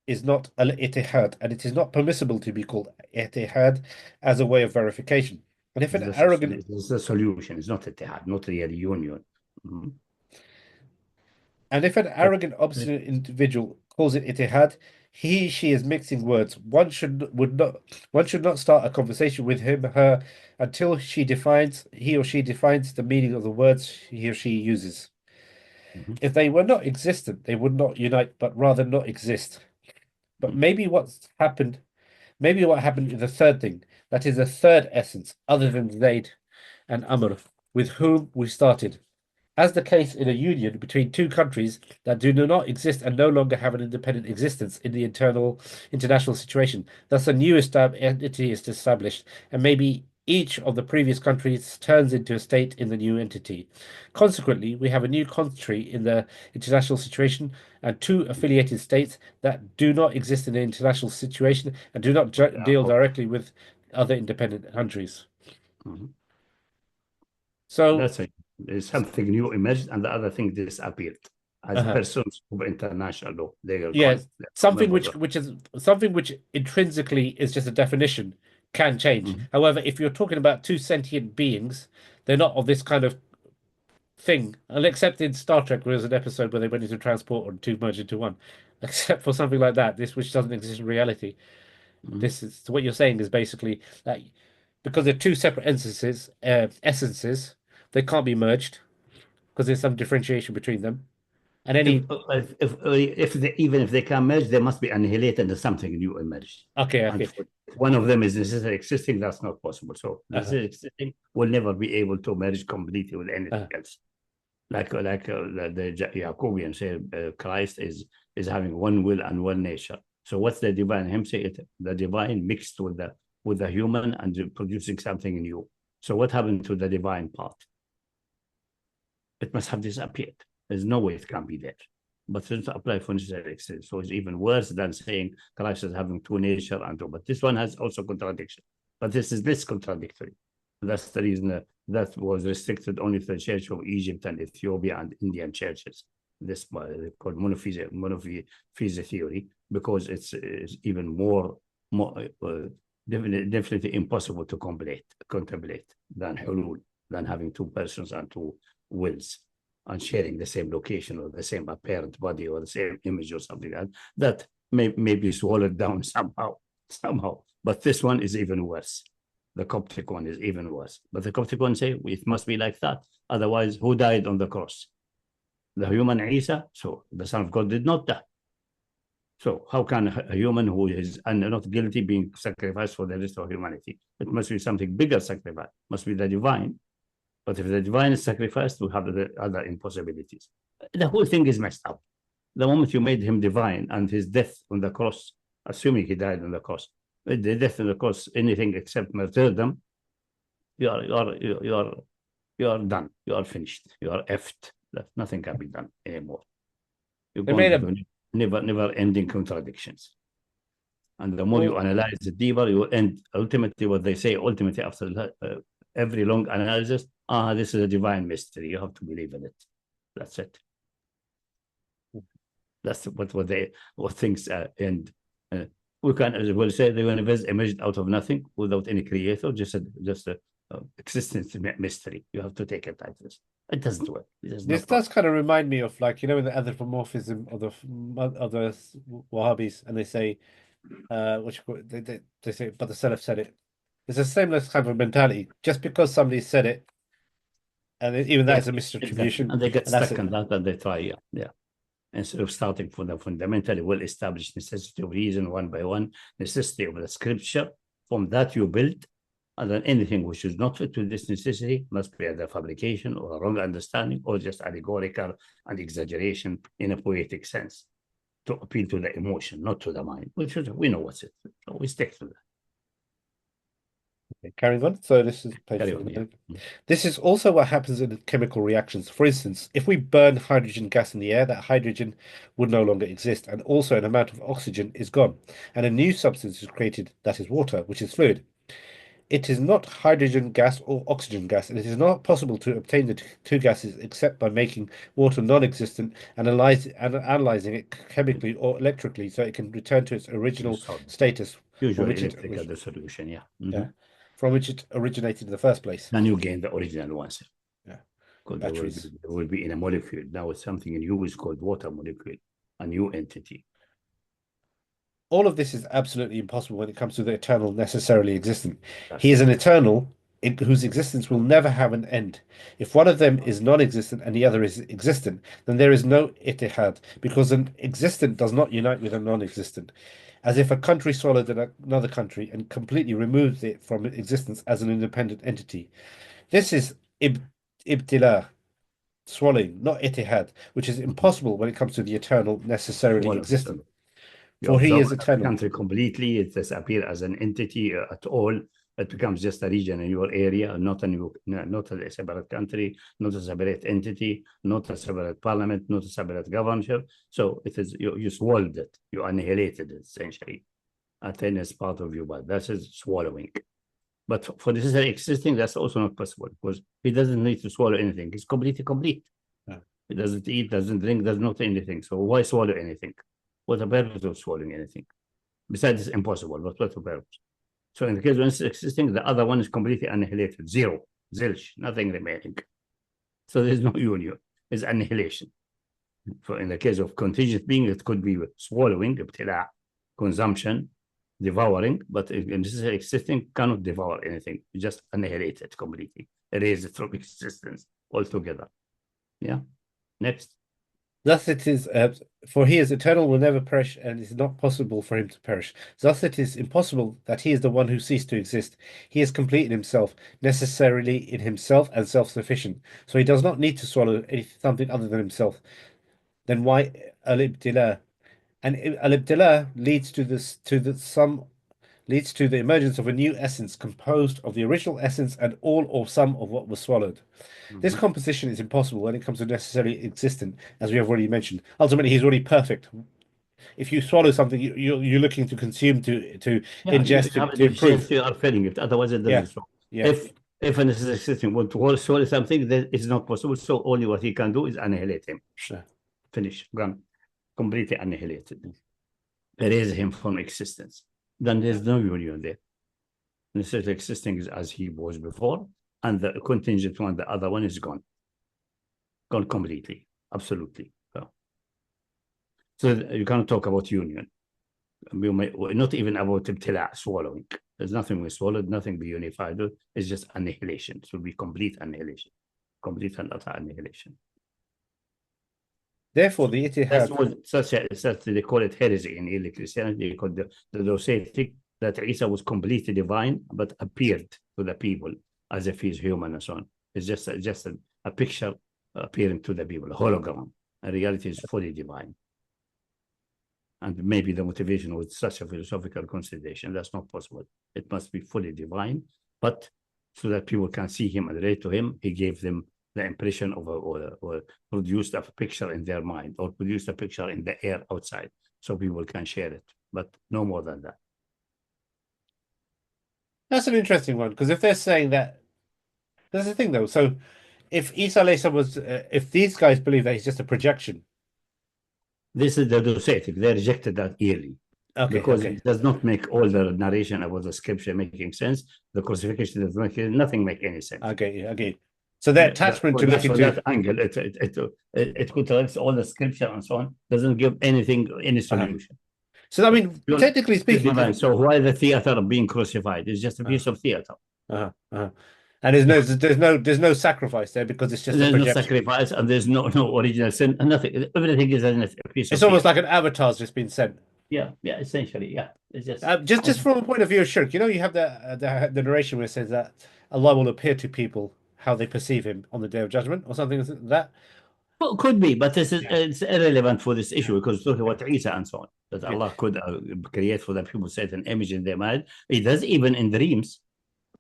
is not al-ittihad, and it is not permissible to be called ittihad as a way of verification. And if an arrogant... It's the solution, it's not ittihad, not the union. Mm-hmm. And if an arrogant, obstinate individual calls it ittihad, she is mixing words. One should not start a conversation with him, her, until he or she defines the meaning of the words he or she uses. Mm-hmm. If they were not existent, they would not unite, but rather not exist. But maybe what happened is the third thing, that is a third essence, other than Zayd and Amr, with whom we started. As the case in a union between two countries that do not exist and no longer have an independent existence in the international situation. Thus, a new entity is established, and maybe each of the previous countries turns into a state in the new entity. Consequently, we have a new country in the international situation and two affiliated states that do not exist in the international situation and do not deal directly with other independent countries. Mm-hmm. So that's it. There's something new emerged, and the other thing disappeared as persons of international law. Yes, something which intrinsically is just a definition can change. Mm-hmm. However, if you're talking about two sentient beings, they're not of this kind of thing. And except in Star Trek, there was an episode where they went into transport and two merged into one. Except for something like that, this which doesn't exist in reality. Mm-hmm. This is so what you're saying is basically that because they're two separate essences, they can't be merged because there's some differentiation between them. And even if they can merge, they must be annihilated and something new emerged. Okay. One of them is necessarily existing, that's not possible. So necessarily existing will never be able to merge completely with anything else. Like the Jacobian say, Christ is having one will and one nature. So what's the divine? Him say it, the divine mixed with the human and producing something new. So what happened to the divine part? It must have disappeared. There's no way it can be there. but it doesn't apply for necessary existence. So it's even worse than saying Christ is having two nature and two. But this one has also contradiction. But this is less contradictory. That's the reason that was restricted only to the Church of Egypt and Ethiopia and Indian churches. This called monotheism theory, because it's even more definitely impossible to contemplate than hulul, than having two persons and two wills and sharing the same location or the same apparent body or the same image or something like that. That may be swallowed down somehow. But this one is even worse. The Coptic one is even worse. But the Coptic one say it must be like that. Otherwise, who died on the cross? The human Isa. So the Son of God did not die. So how can a human who is not guilty being sacrificed for the rest of humanity? It must be something bigger sacrifice. It must be the divine. But if the divine is sacrificed, we have the other impossibilities. The whole thing is messed up. The moment you made him divine and his death on the cross, assuming he died on the cross, the death on the cross, anything except martyrdom, you are done. You are finished. You are effed. Nothing can be done anymore. You're going to never ending contradictions. And the more you analyze it deeper, you end ultimately what they say, ultimately after every long analysis, this is a divine mystery. You have to believe in it. That's it. That's what things end. We can as well say the universe emerged out of nothing without any creator, just a existence mystery. You have to take it like this. It doesn't work. This does kind of remind me of, like, in the anthropomorphism of the Wahhabis, and they say, they say, but the Salaf said it. It's a similar kind of mentality. Just because somebody said it, and even that is a misattribution, and they get stuck in that, and they try, instead of starting from the fundamentally well-established necessity of reason one by one, necessity of the scripture, from that you build, and then anything which is not fit to this necessity must be either fabrication or a wrong understanding or just allegorical and exaggeration in a poetic sense to appeal to the emotion, not to the mind, which is, we know what's it. So we stick to that. Okay, carrying on. So this is page This is also what happens in chemical reactions. For instance, if we burn hydrogen gas in the air, that hydrogen would no longer exist, and also an amount of oxygen is gone, and a new substance is created, that is water, which is fluid. It is not hydrogen gas or oxygen gas, and it is not possible to obtain the two gases except by making water non-existent and analyzing it chemically or electrically so it can return to its original status. Usually electrical dissolution, from which it originated in the first place. Then you gain the original ones. Yeah. Because there will be in a molecule. Now it's something new is called water molecule, a new entity. All of this is absolutely impossible when it comes to the eternal necessarily existent. He is an eternal whose existence will never have an end. If one of them is non-existent and the other is existent, then there is no ittihad, because an existent does not unite with a non-existent. As if a country swallowed another country and completely removes it from existence as an independent entity. This is ibtila, swallowing, not ittihad, which is impossible when it comes to the eternal necessarily existent. For he is eternal. Country completely, it disappears as an entity at all. It becomes just a region in your area, not a separate country, not a separate entity, not a separate parliament, not a separate governorship. So it is you swallowed it, you annihilated it essentially. And then it's part of you, but that is swallowing. But for necessary existing, that's also not possible because he doesn't need to swallow anything. He's completely complete. Yeah. He doesn't eat, doesn't drink, does not anything. So why swallow anything? What's the purpose of swallowing anything? Besides, it's impossible, but what's the purpose? So in the case of it's existing, the other one is completely annihilated, zero, zilch, nothing remaining. So there's no union, it's annihilation. So in the case of contingent being, it could be swallowing, ibtila', consumption, devouring, but in this existing, cannot devour anything, you just annihilate it completely, erase it from existence altogether. Yeah, next. Thus it is, for he is eternal, will never perish, and it is not possible for him to perish. Thus it is impossible that he is the one who ceased to exist. He is complete in himself, necessarily in himself and self-sufficient. So he does not need to swallow something other than himself. Then why al-ibtila? And al-ibtila leads to some leads to the emergence of a new essence composed of the original essence and all or some of what was swallowed. This composition is impossible when it comes to necessarily existent, as we have already mentioned. Ultimately, he's already perfect. If you swallow something, you're looking to consume, to ingest, to improve. You are filling it, otherwise it Yeah, doesn't swallow. yeah. If an system want to swallow something, that is not possible. So only what he can do is annihilate him. Sure. Finish, gone, completely annihilated. Erase him from existence. Then there's no union there. Instead, existing is as he was before, and the contingent one, the other one is gone. Gone completely, absolutely. So you can't talk about union. Not even about ibtila, swallowing. There's nothing we swallowed, nothing be unified. It's just annihilation. It will be complete annihilation. Complete and utter annihilation. Therefore, the Ittihad, they call it heresy in early Christianity. They call the docetic, that Isa was completely divine, but appeared to the people as if he's human and so on. It's just a picture appearing to the people, a hologram. In reality, is fully divine. And maybe the motivation was such a philosophical consideration. That's not possible. It must be fully divine, but so that people can see him and relate to him, he gave them the impression of or produced a picture in their mind, or produced a picture in the air outside, so people can share it, but no more than that. That's an interesting one, because if they're saying that, there's the thing though. So if Isa alayhi was, if these guys believe that he's just a projection, this is the docetic. They rejected that early. Because it does not make all the narration about the scripture making sense. The crucifixion does nothing make any sense. Okay. So that attachment to looking to that angle, it contradicts all the scripture and so on. Doesn't give anything, any solution. So I mean, technically speaking, so why the theater of being crucified? It's just a piece of theater. And there's no sacrifice there, because it's just there's no sacrifice, and there's no original sin, and nothing. Everything is a piece of it's almost like an avatar's just been sent. Yeah, essentially, yeah. It's just from a point of view of shirk, you have the narration where it says that Allah will appear to people how they perceive him on the Day of Judgment, or something like that. Well, could be, but this is it's irrelevant for this issue, because talking about Isa and so on, that Allah could create for the people certain image in their mind. He does even in dreams,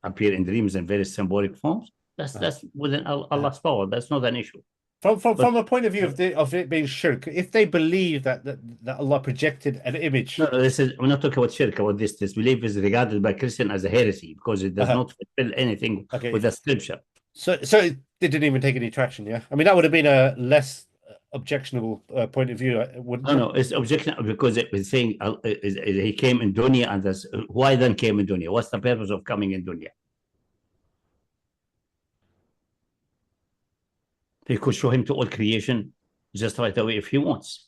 appear in dreams in very symbolic forms. That's within Allah's power. That's not an issue. From a point of view of it being shirk, if they believe that Allah projected an image. No, we're not talking about shirk. About this belief is regarded by Christian as a heresy, because it does not fulfill anything with the scripture. So it didn't even take any traction, yeah? I mean, that would have been a less objectionable point of view, wouldn't it? No, it's objectionable because it was saying he came in dunya, and that's why then came in dunya. What's the purpose of coming in dunya? He could show him to all creation just right away if he wants.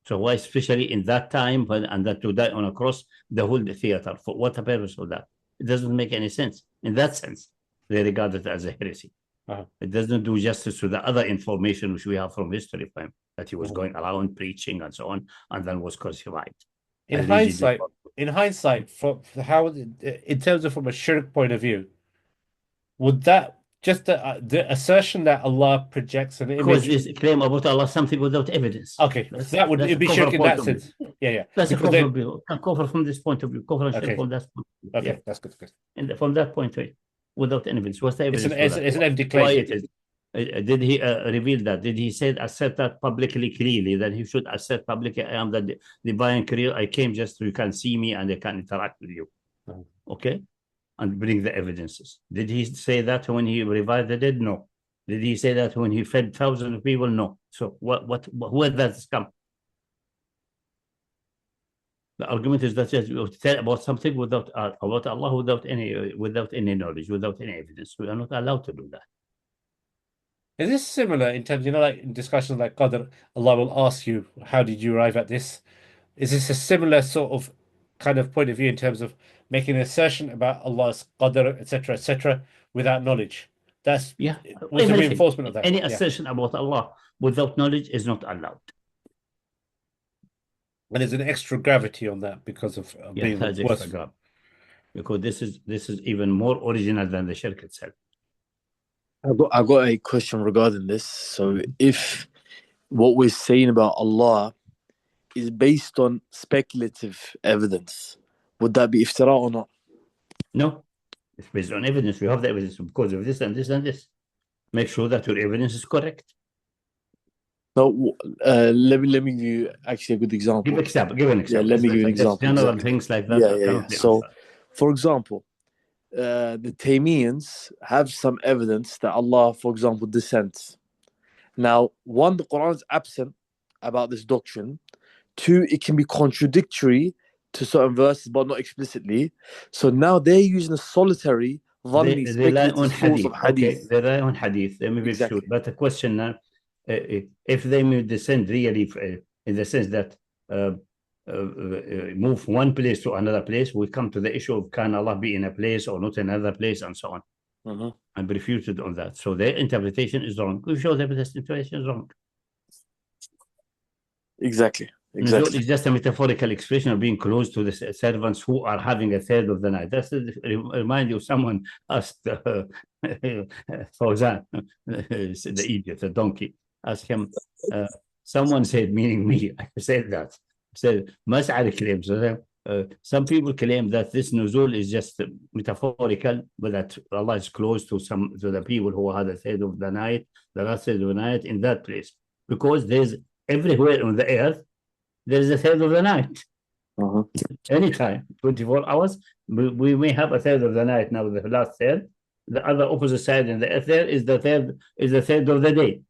So why, especially in that time, and that to die on a cross, the whole theater? For what the purpose of that? It doesn't make any sense. In that sense, they regard it as a heresy. It doesn't do justice to the other information which we have from history of him, that he was going around preaching and so on, and then was crucified. In hindsight, from how, in terms of from a shirk point of view, would that just the assertion that Allah projects an image? Because this claim about Allah something without evidence. Okay, that would be shirk in that sense. Yeah. That's a cover view. Cover from this point of view. Cover from that point of view. Okay, that's good. And from that point of view, without evidence, what's the evidence? It's an empty claim. Did he reveal that? Did he assert that publicly clearly, that he should assert publicly, I am the divine creator, I came just so you can see me and I can interact with you. Okay? And bring the evidences. Did he say that when he revived the dead? No. Did he say that when he fed thousands of people? No. So where does this come? The argument is that you tell about something about Allah without any knowledge, without any evidence. We are not allowed to do that. Is this similar in terms, like in discussions like Qadr, Allah will ask you, how did you arrive at this? Is this a similar sort of kind of point of view in terms of making an assertion about Allah's Qadr, etc., without knowledge? That's what's the reinforcement of that? Any assertion about Allah without knowledge is not allowed. And there's an extra gravity on that because of being worse. Because this is even more original than the shirk itself. I got a question regarding this. So if what we're saying about Allah is based on speculative evidence, Would that be iftira or not? No, it's based on evidence. We have the evidence because of this and this and this. Make sure that your evidence is correct. No, let me give you actually a good example. Give an example. Yeah, let me give you an example. General Exactly. things like that. Yeah. So, for example, the Taymians have some evidence that Allah, for example, descends. Now, one, the Quran is absent about this doctrine. Two, it can be contradictory to certain verses, but not explicitly. So now they're using a solitary, they rely on source of hadith. Okay, they rely on hadith. They may be Exactly. sure. But the question now, if they may descend really in the sense that move from one place to another place, we come to the issue of can Allah be in a place or not in another place and so on. And refuted on that. So their interpretation is wrong. We show them this interpretation is wrong. Exactly. It's just a metaphorical expression of being close to the servants who are having a third of the night. That's remind you, someone asked Fawzan, the idiot, the donkey, asked him, someone said, meaning me, I said that. Said, Mas'ari claims, some people claim that this nuzul is just metaphorical, but that Allah is close to the people who had a third of the night, the last third of the night in that place. Because there's everywhere on the earth, there is a third of the night. Anytime, 24 hours, we may have a third of the night now, the last third. The other opposite side in the earth there is the third of the day.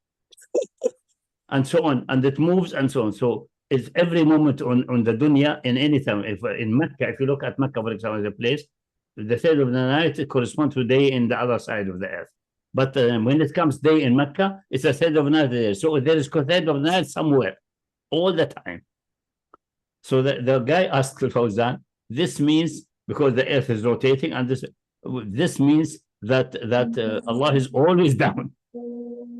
And so on. And it moves and so on. So it's every moment on the dunya in any time. If in Mecca, if you look at Mecca, for example, the place, the third of the night corresponds to day in the other side of the earth. But when it comes day in Mecca, it's a third of the night there. So there is a third of the night somewhere, all the time. So the guy asked Fawzan, this means, because the earth is rotating, and this means that Allah is always down.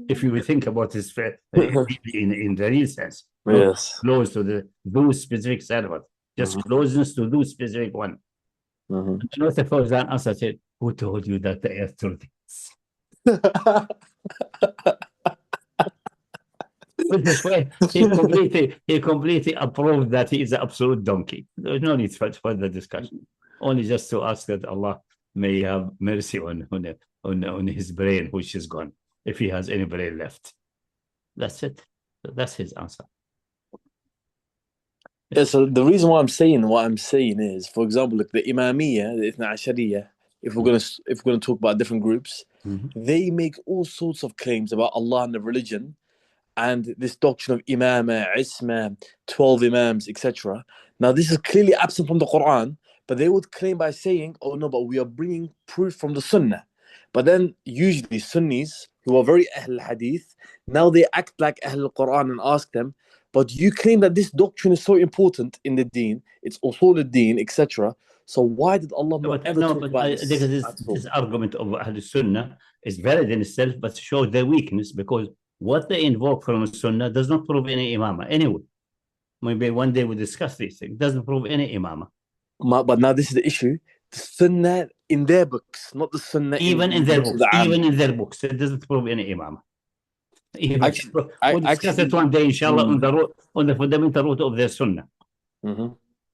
If you think about this in the real sense. Yes. Close to those specific servant. Just closeness to those specific one. And what the Fawzan answer said, who told you that the earth rotates? This way, he completely approved that he is an absolute donkey. There's no need for further discussion. Only just to ask that Allah may have mercy on his brain, which is gone, if he has any brain left. That's it. That's his answer. Yeah, so the reason why I'm saying what I'm saying is, for example, like the Imamiyya, the Ithna Ashariyya, if we're gonna talk about different groups, they make all sorts of claims about Allah and the religion, and this doctrine of Imama, Isma, 12 Imams, etc. Now, this is clearly absent from the Quran, but they would claim by saying, oh no, but we are bringing proof from the Sunnah. But then usually Sunnis, who are very Ahl Hadith, now they act like Ahl Quran and ask them, but you claim that this doctrine is so important in the deen, it's usul al-deen, etc. So why did Allah not ever talk about this? This argument of Ahl Sunnah is valid in itself, but shows their weakness, because what they invoke from Sunnah does not prove any imamah. Anyway, maybe one day we discuss these things. It doesn't prove any imamah. But now this is the issue. The Sunnah in their books, not the Sunnah even in their books. Even in their books, it doesn't prove any imamah. We'll discuss it one day, inshallah, on the fundamental root of their Sunnah.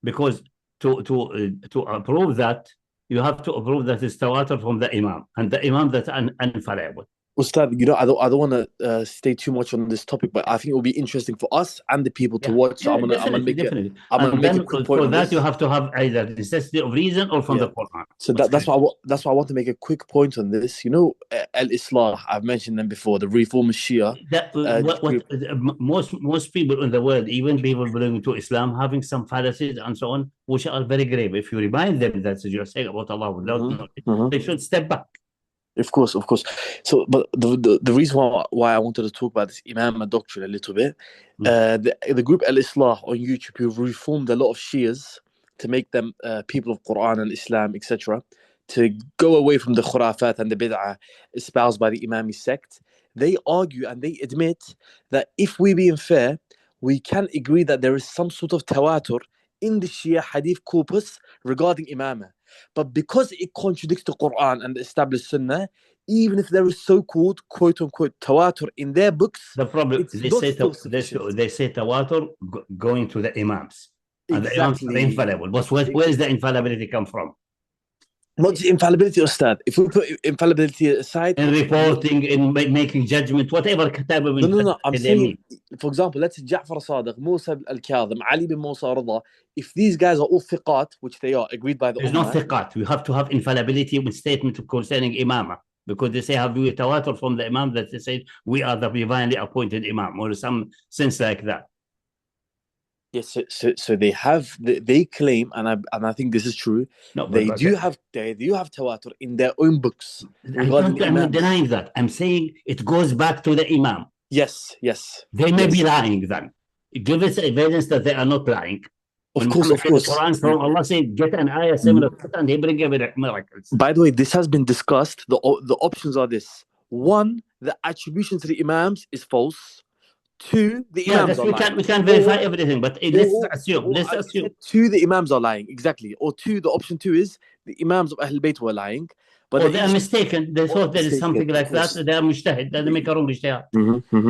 Because to approve that, you have to approve that it's tawatur from the Imam, and the Imam that's infallible. Ustad, I don't want to stay too much on this topic, but I think it will be interesting for us and the people to watch. So I'm gonna make a quick point. For that, you have to have either necessity of reason or from the Quran. So that's why I want to make a quick point on this. Al-Islah, I've mentioned them before, the reformist Shia. Most people in the world, even people belonging to Islam, having some fallacies and so on, which are very grave. If you remind them that you're saying about Allah without knowledge, they should step back. Of course. So, but the reason why I wanted to talk about this Imam doctrine a little bit, the group Al-Islah on YouTube, who reformed a lot of Shias to make them people of Quran and Islam, etc., to go away from the khurafat and the bid'ah espoused by the Imami sect. They argue and they admit that if we being fair, we can agree that there is some sort of tawatur in the Shia hadith corpus regarding imamah. But because it contradicts the Quran and the established Sunnah, even if there is so-called quote-unquote tawatur in their books, the problem they say tawatur going to the imams. And the Imams are infallible. But where does the infallibility come from? Not just infallibility, Ustad. If we put infallibility aside, in reporting, in making judgment, whatever type of no. I'm saying, for example, let's say Ja'far Sadiq, Musa al-Kadhim, Ali bin Musa Rida. If these guys are all thiqat, which they are, agreed by the There's Ummah. no thiqat. You have to have infallibility with statement concerning imamah, because they say have you tawatur from the imam that they say we are the divinely appointed imam, or some sense like that. Yes, so they claim, and I think this is true. No, they do have tawatur in their own books. I'm not denying that. I'm saying it goes back to the imam. Yes. They may be lying then. Give us evidence that they are not lying. Of course. The Quran from Allah said, get an ayah similar to that, and they bring miracles. By the way, this has been discussed. The options are this: 1, the attribution to the imams is false. 2, the imams are lying. We can't verify everything, but let's assume. 2, the imams are lying, exactly. Or 2, the option 2 is the imams of Ahl Bayt were lying. But they are mistaken. They thought there is something like that. They are mujtahid. They make a wrong ijtihad.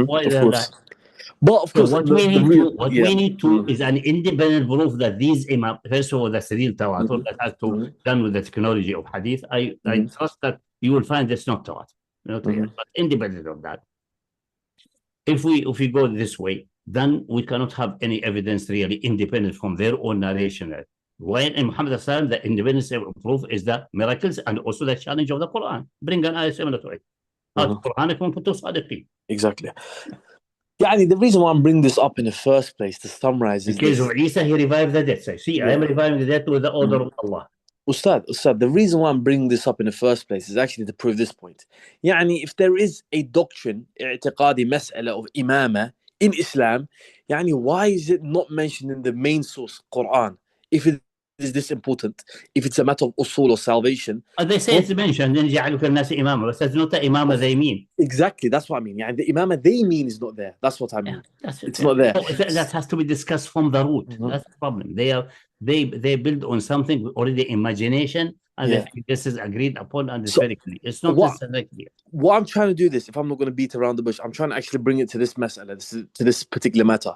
Why is that? But of course, what we need to is an independent proof that these imams, first of all, that's real tawatur that has to done with the technology of hadith. I trust that you will find it's not tawatur. But independent of that, if we go this way, then we cannot have any evidence really independent from their own narration. When in Muhammad the independence of proof is the miracles and also the challenge of the Quran. Bring an ayah similar to it. Exactly. Yeah, the reason why I'm bringing this up in the first place to summarize is because of Isa, he revived the dead. So see, I am reviving the dead with the order of Allah. Ustad, the reason why I'm bringing this up in the first place is actually to prove this point. If there is a doctrine, i'tiqadi mas'ala of imama in Islam, why is it not mentioned in the main source, Quran? If it is this important, if it's a matter of usul or salvation. They say it's mentioned, then يجعلك الناس imama, but it's not the imama they mean. Exactly, that's what I mean. The imama they mean is not there. That's what I mean. It's not there. That has to be discussed from the root. That's the problem. They build on something already imagination, and they think this is agreed upon and it's very clear. It's not necessarily clear. What I'm trying to do this, if I'm not going to beat around the bush, I'm trying to actually bring it to this mas'ala, to this particular matter.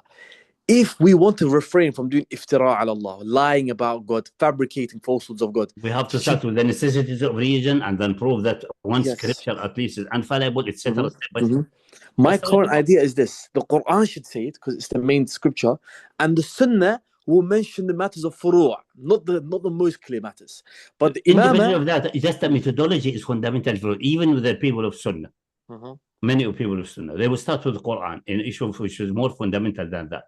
If we want to refrain from doing iftira ala Allah, lying about God, fabricating falsehoods of God, we have to start with the necessities of religion and then prove that one scripture at least is infallible, etc. My current idea is this: the Quran should say it because it's the main scripture, and the Sunnah will mention the matters of furu', not the most clear matters. But the imama of that, just the methodology is fundamental for even with the people of Sunnah. Many of people of Sunnah, they will start with the Quran, an issue which is more fundamental than that.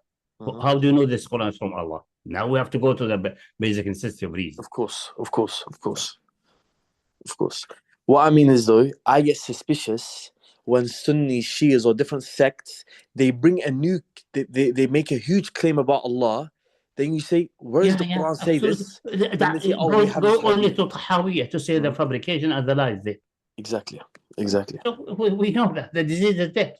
How do you know this Quran is from Allah? Now we have to go to the basic necessity of reason. Of course. What I mean is, though, I get suspicious when Sunni, Shias, or different sects, they bring they make a huge claim about Allah. Then you say, where does the Quran say this? Go only to Tahawiyah to say the fabrication and the lies there. Exactly. So we know that the disease is dead.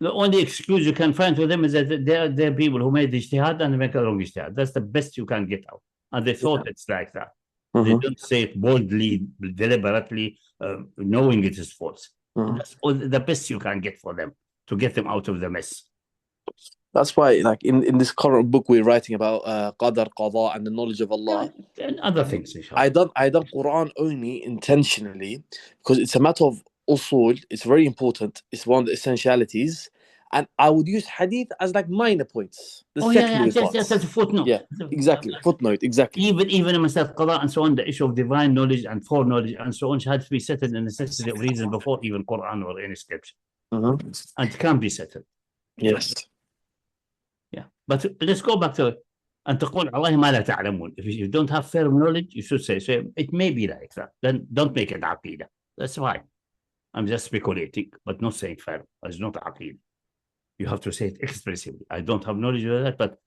The only excuse you can find for them is that they're people who made ijtihad and make a wrong ijtihad. That's the best you can get out. And they thought it's like that. They don't say it boldly, deliberately, knowing it is false. That's all the best you can get for them to get them out of the mess. That's why, in this current book we're writing about qadar, qada, and the knowledge of Allah, and other things. I done Quran only intentionally because it's a matter of usul. It's very important. It's one of the essentialities, and I would use hadith as minor points. That's a footnote. Yeah, exactly. Footnote, exactly. Even in Masal Qada and so on, the issue of divine knowledge and foreknowledge and so on had to be settled in the necessity of reason before even Quran or any scripture, and it can be settled. Yes. Yeah, but let's go back to and تقول الله ما لا تعلمون. If you don't have firm knowledge, you should say so. It may be like that. Then don't make it aqidah. That's fine. I'm just speculating, but not saying firm. It's not aqidah. You have to say it expressively. I don't have knowledge of that, but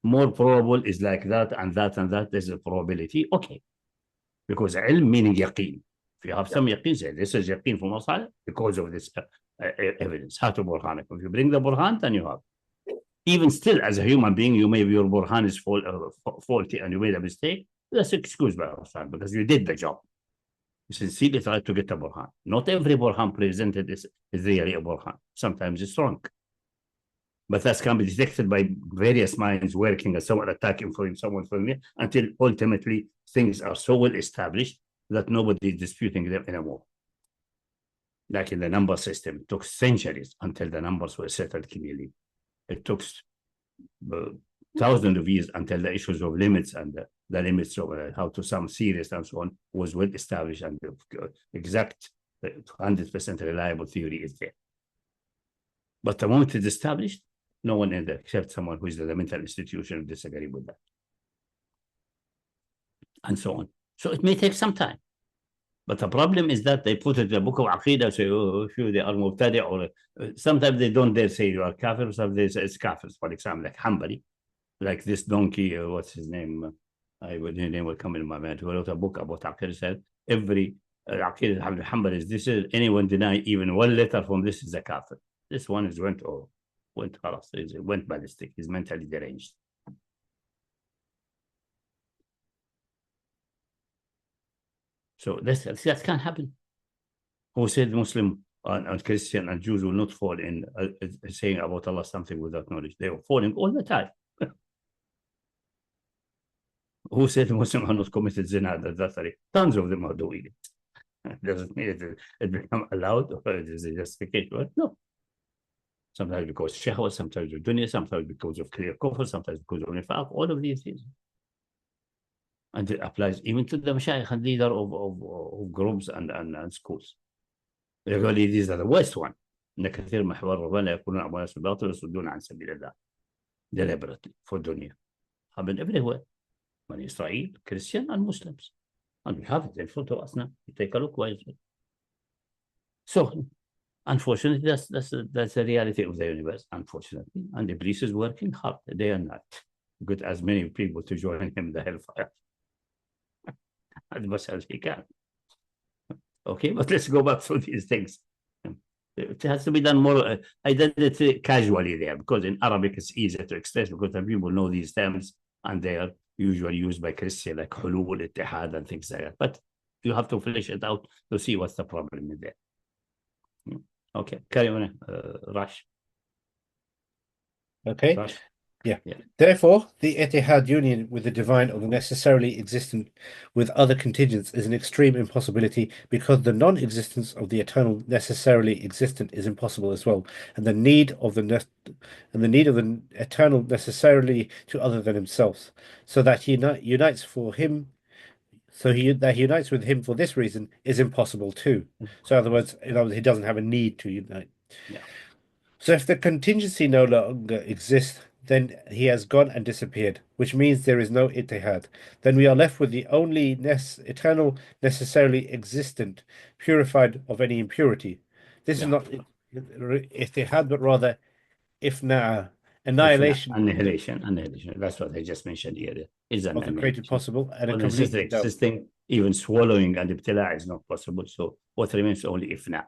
more probable is like that and that and that. There's a probability. Okay, because ilm meaning yaqeen. If you have some yaqeen, say this is yaqeen from Allah because of this evidence. Hatu burhanakum. If you bring the burhan, then you have. Even still, as a human being, you maybe your burhan is faulty and you made a mistake. That's excused by Allah because you did the job. You sincerely try to get a burhan. Not every burhan presented is really a burhan. Sometimes it's wrong. But that can be detected by various minds working and someone attacking from someone from me until ultimately things are so well established that nobody is disputing them anymore. Like in the number system, it took centuries until the numbers were settled clearly. It took thousands of years until the issues of limits and the limits of how to sum series and so on was well established, and the exact 100% reliable theory is there. But the moment it's established, no one in there except someone who is in the mental institution disagree with that, and so on. So it may take some time. But the problem is that they put it in the book of Aqidah, say, oh, they are mubtadi, or sometimes they don't dare say you are kafir, sometimes they say it's kafir, for example, like Hanbali, like this donkey, what's his name? His name will come in my mind, who wrote a book about Aqidah, said every Aqidah Hanbali is this, is anyone deny even one letter from this is a kafir. This one is went ballistic, he's mentally deranged. So that can't happen. Who said Muslim and Christian and Jews will not fall in saying about Allah something without knowledge? They were falling all the time. Who said Muslims are not committed zina and adultery? Tons of them are doing it. Doesn't mean it become allowed or it is a justification. No. Sometimes because shahwa, sometimes with dunya, sometimes because of clear kufr, sometimes because of nifaq, all of these things. And it applies even to the mashayikh and leader of groups and schools. Regularly, these are the worst one. إن كثير من أحبار الرهبان لا يكونون أموال الباطل ويصدون عن سبيل الله deliberately for dunya. Happen everywhere. In Israel, Christian and Muslims. And we have it in front of us now. You take a look wisely. So, unfortunately, that's the reality of the universe, unfortunately. And Iblis is working hard day and night to get as many people to join him in the hellfire as much as he can. Okay, but let's go back to these things. It has to be done more identity casually there, because in Arabic it's easier to express because the people know these terms and they are usually used by Christian, like hulul, ittihad, and things like that. But you have to flesh it out to see what's the problem in there. Okay, carry on, Rash. Okay. Rash. Yeah. Yeah. Therefore, the Ittihad union with the divine or the necessarily existent with other contingents is an extreme impossibility, because the non-existence of the eternal necessarily existent is impossible as well, and the need of the eternal necessarily to other than himself, so that he unites for him. So that he unites with him for this reason is impossible too. So, in other words, he doesn't have a need to unite. Yeah. So if the contingency no longer exists, then he has gone and disappeared, which means there is no ittihad. Then we are left with the only eternal, necessarily existent, purified of any impurity. This is not ittihad, but rather ifna, annihilation. Annihilation. That's what I just mentioned here. Is an of the created possible and a complete existing, even swallowing and ibtila is not possible. So what remains only ifna.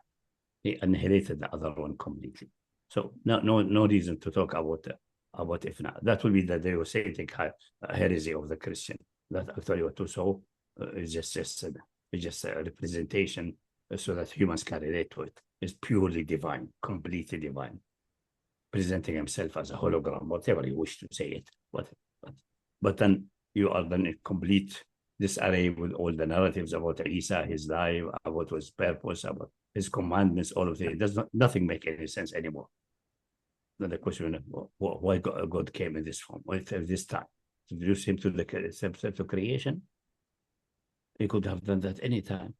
He annihilated the other one completely. So no reason to talk about ifna. That will be the Deocetic heresy of the Christian. That actually what to saw is just a representation so that humans can relate to it. It's purely divine, completely divine, presenting himself as a hologram, whatever you wish to say it. But then you are then a complete disarray with all the narratives about Isa, his life, about his purpose, about his commandments, all of it. Nothing make any sense anymore. Then the question of why God came in this form, why this time, to introduce him to the concept of creation. He could have done that any time.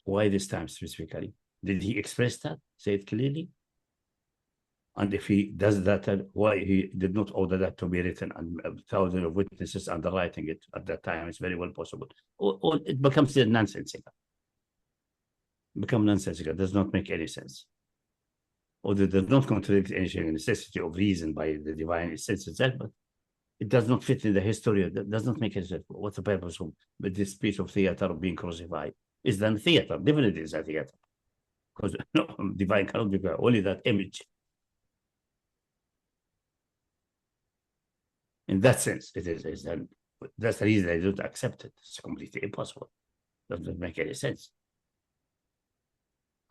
Why this time specifically? Did he express that? Say it clearly? And if he does that, why he did not order that to be written and thousands of witnesses underwriting it at that time? It's very well possible. Or it becomes nonsensical. Does not make any sense. Or it does not contradict any necessity of reason by the divine sense itself, but it does not fit in the history. It does not make any sense. What's the purpose of this piece of theater of being crucified? Is then theater, definitely is a theater. Because divine cannot be only that image. In that sense, it is then that's the reason I don't accept it. It's completely impossible. Doesn't make any sense.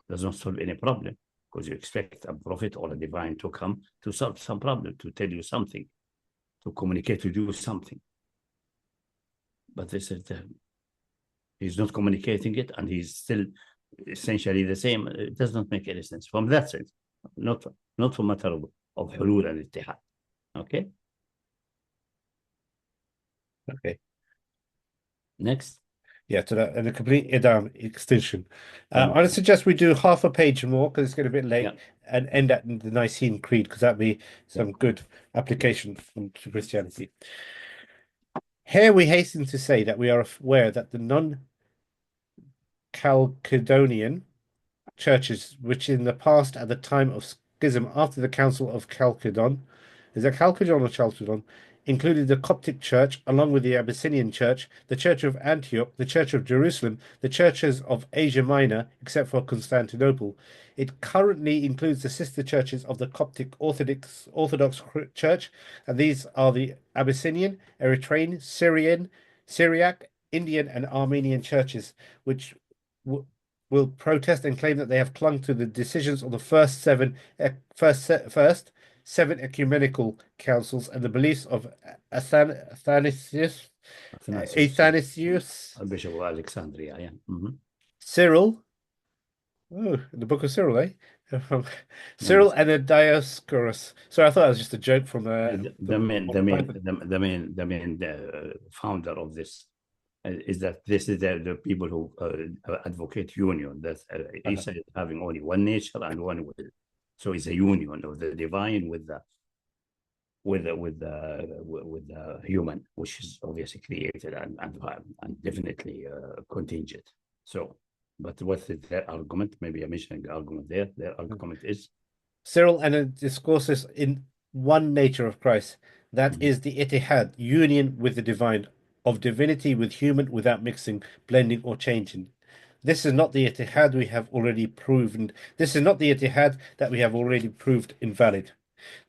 Does not solve any problem. because you expect a prophet or a divine to come to solve some problem, to tell you something, to communicate to you something. But this is he's not communicating it, and he's still essentially the same. It does not make any sense from that sense, not from matter of hulul and ittihad. Okay. Okay. Next. Yeah, to that, and a complete idam extension. I would suggest we do half a page more because it's getting a bit late, and end at the Nicene Creed because that'd be some good application to Christianity. Here we hasten to say that we are aware that the non-Chalcedonian churches, which in the past at the time of schism after the Council of Chalcedon, is that Chalcedon or Chalcedon, included the Coptic Church, along with the Abyssinian Church, the Church of Antioch, the Church of Jerusalem, the churches of Asia Minor, except for Constantinople. It currently includes the sister churches of the Coptic Orthodox Church, and these are the Abyssinian, Eritrean, Syrian, Syriac, Indian, and Armenian churches, which will protest and claim that they have clung to the decisions of the first seven ecumenical councils and the beliefs of Athanasius, Bishop of Alexandria, yeah. Cyril, the book of Cyril, eh? Cyril and the Dioscorus. So I thought it was just a joke from the main founder of this is that this is the people who advocate union, that Isa is having only one nature and one will. So it's a union of the divine with the human, which is obviously created and definitely contingent. So, but what is their argument? Maybe I mentioned the argument there. Their argument is Cyril and the discourses in one nature of Christ. That is the ittihad, union with the divine, of divinity with human without mixing, blending, or changing. This is not the ittihad we have already proven. This is not the ittihad that we have already proved invalid.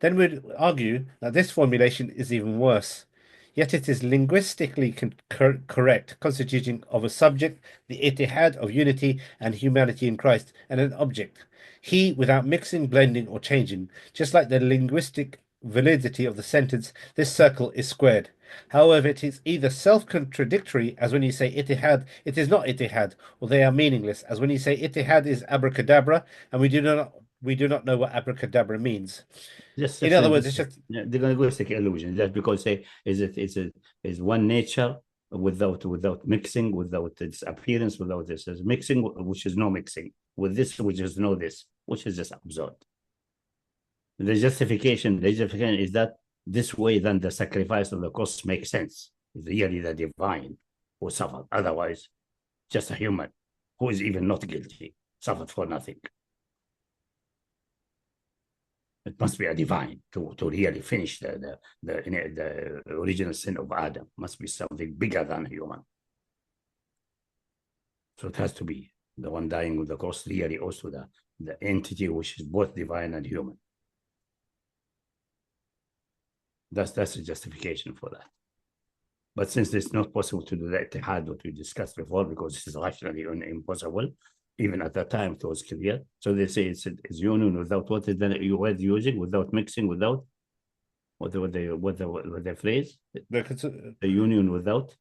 Then we'd argue that this formulation is even worse. Yet it is linguistically correct, constituting of a subject the ittihad of unity and humanity in Christ, and an object, he without mixing, blending, or changing. Just like the linguistic validity of the sentence, this circle is squared. However, it is either self-contradictory, as when you say ittihad, it is not ittihad, or they are meaningless, as when you say ittihad is abracadabra, and we do not know what abracadabra means. In other words, it's just the linguistic illusion. Just because say is one nature without mixing, without its appearance, without this is mixing, which is no mixing, with this, which is no this, which is just absurd. The justification is that this way, then the sacrifice of the cross makes sense. It's really the divine who suffered. Otherwise, just a human who is even not guilty, suffered for nothing. It must be a divine to really finish the original sin of Adam. Must be something bigger than a human. So it has to be the one dying with the cross, really also the entity which is both divine and human. That's a justification for that. But since it's not possible to do that ittihad, what we discussed before, because it is rationally impossible, even at that time it was clear. So they say it's union without what is the word using, without mixing, without what the phrase? The union without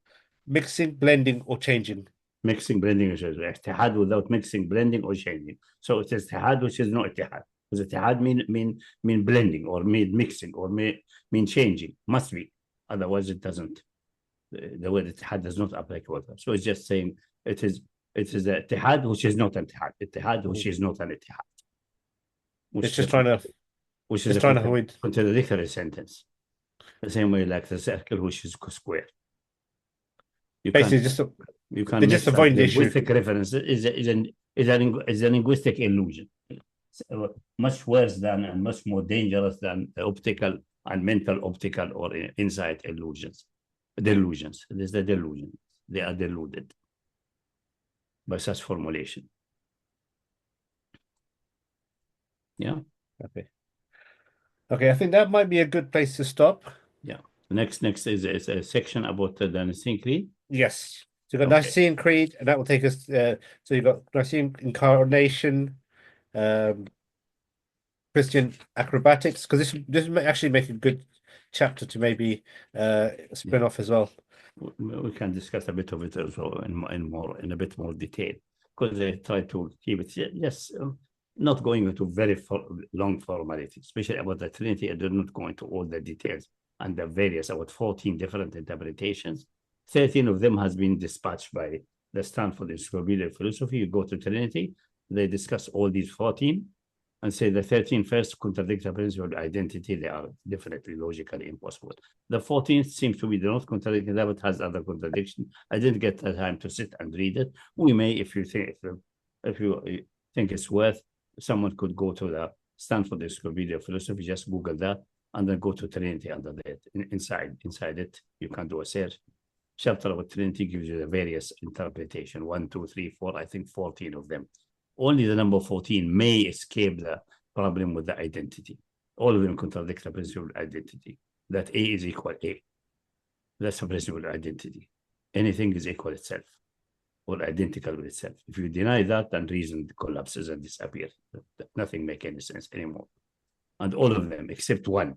mixing, blending, or changing. Mixing, blending, or changing. Ittihad without mixing, blending, or changing. So it is ittihad, which is no ittihad. Because ittihad mean blending, or mean mixing, or mean changing. Must be. Otherwise it doesn't. The word ittihad does not apply to water. So it's just saying it is a ittihad which is not an ittihad. Ittihad which is not an ittihad. It's just trying to avoid contradictory sentence. The same way like the circle which is square. Basically, you can just avoid the issue. Linguistic reference is a linguistic illusion. It's much worse than and much more dangerous than the optical and mental optical or insight illusions. Delusions. This is the delusion. They are deluded by such formulation. Yeah. Okay, I think that might be a good place to stop. Yeah. Next is a section about the Nicene Creed. Yes. So you've got Nicene Creed, and that will take us. So you've got Nicene Incarnation, Christian acrobatics, because this may actually make a good chapter to maybe spin off as well. We can discuss a bit of it as well in a bit more detail, because they try to keep it not going into very long formality, especially about the Trinity. I did not go into all the details and the various about 14 different interpretations. 13 of them has been dispatched by the Stanford Encyclopedia of Philosophy. You go to Trinity, they discuss all these 14 and say the 13 first contradict the principle of identity. They are definitely logically impossible. The 14th seems to be not contradicting that, but has other contradictions. I didn't get the time to sit and read it. We may, if you think it's worth, someone could go to the Stanford Encyclopedia of Philosophy, just Google that, and then go to Trinity under that. Inside it, you can do a search. Chapter about Trinity gives you the various interpretation, 1, 2, 3, 4, I think 14 of them. Only the number 14 may escape the problem with the identity. All of them contradict the principle of identity, that A is equal A. That's the principle of identity. Anything is equal itself or identical with itself. If you deny that, then reason collapses and disappears. Nothing makes any sense anymore. And all of them, except one.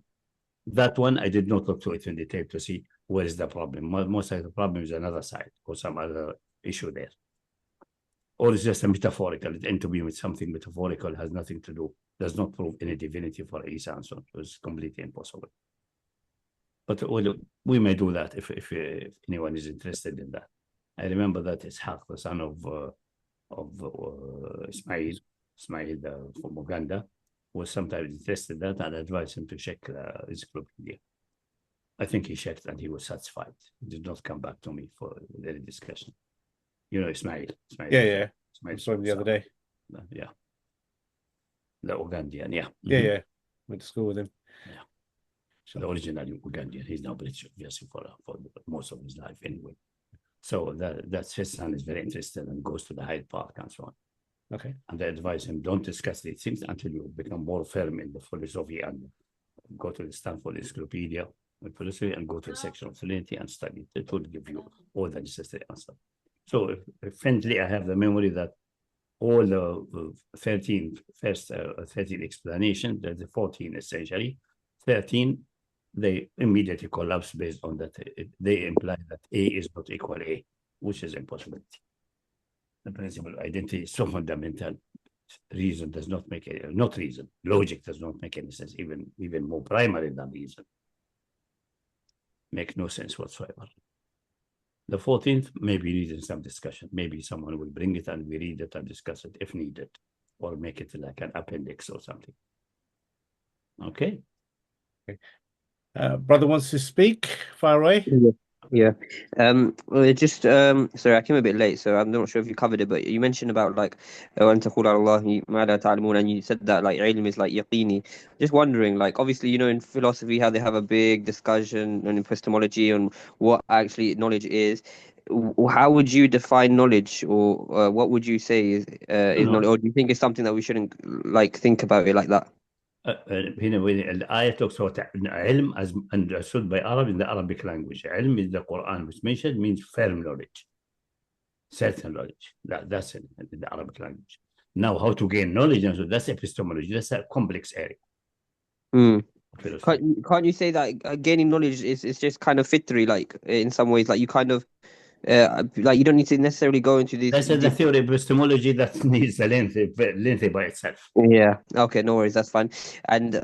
That one, I did not look to it in detail to see where is the problem. Most of the problem is another side or some other issue there. Or it's just a metaphorical. It ends to be with something metaphorical, has nothing to do, does not prove any divinity for Isa and so on. It was completely impossible. But we may do that if anyone is interested in that. I remember that Ishaq, the son of Ismail from Uganda, was sometimes interested in that, and advised him to check the encyclopedia. I think he checked and he was satisfied. He did not come back to me for any discussion. You know Ismail. Yeah. Ismail I saw him the other day. Yeah. The Ugandan, yeah. Yeah. Went to school with him. Yeah. So the original Ugandan, he's now British, obviously, for most of his life anyway. So that's his son is very interested and goes to the Hyde Park and so on. Okay. And they advise him, don't discuss these things until you become more firm in the philosophy, and go to the Stanford Encyclopedia of Philosophy and go to the section of Trinity and study. It will give you all the necessary answers. So friendly, I have the memory that all the 13 explanations, there's the 14 essentially, 13, they immediately collapse based on that. They imply that A is not equal A, which is impossibility. The principle of identity is so fundamental. Reason does not make any, not reason, logic does not make any sense, even more primary than reason. Make no sense whatsoever. The 14th may be needing some discussion. Maybe someone will bring it and we read it and discuss it if needed, or make it like an appendix or something. Okay. Brother wants to speak. Far away. Yeah. Well, it just sorry, I came a bit late, so I'm not sure if you covered it, but you mentioned about like and you said that like ilm is like yaqini. Just wondering, like obviously, you know, in philosophy how they have a big discussion and epistemology on what actually knowledge is. How would you define knowledge, or what would you say is knowledge, or do you think it's something that we shouldn't like think about it like that? هنا الآية talks about علم as understood by Arab in the Arabic language. علم is the Quran, which mentioned means firm knowledge, certain knowledge. That's in the Arabic language. Now, how to gain knowledge, and so that's epistemology. That's a complex area. Can't you say that gaining knowledge is just kind of fitri, like in some ways, like you kind of like you don't need to necessarily go into these. That's the theory of epistemology that needs a lengthy by itself. Yeah. Okay. No worries. That's fine. And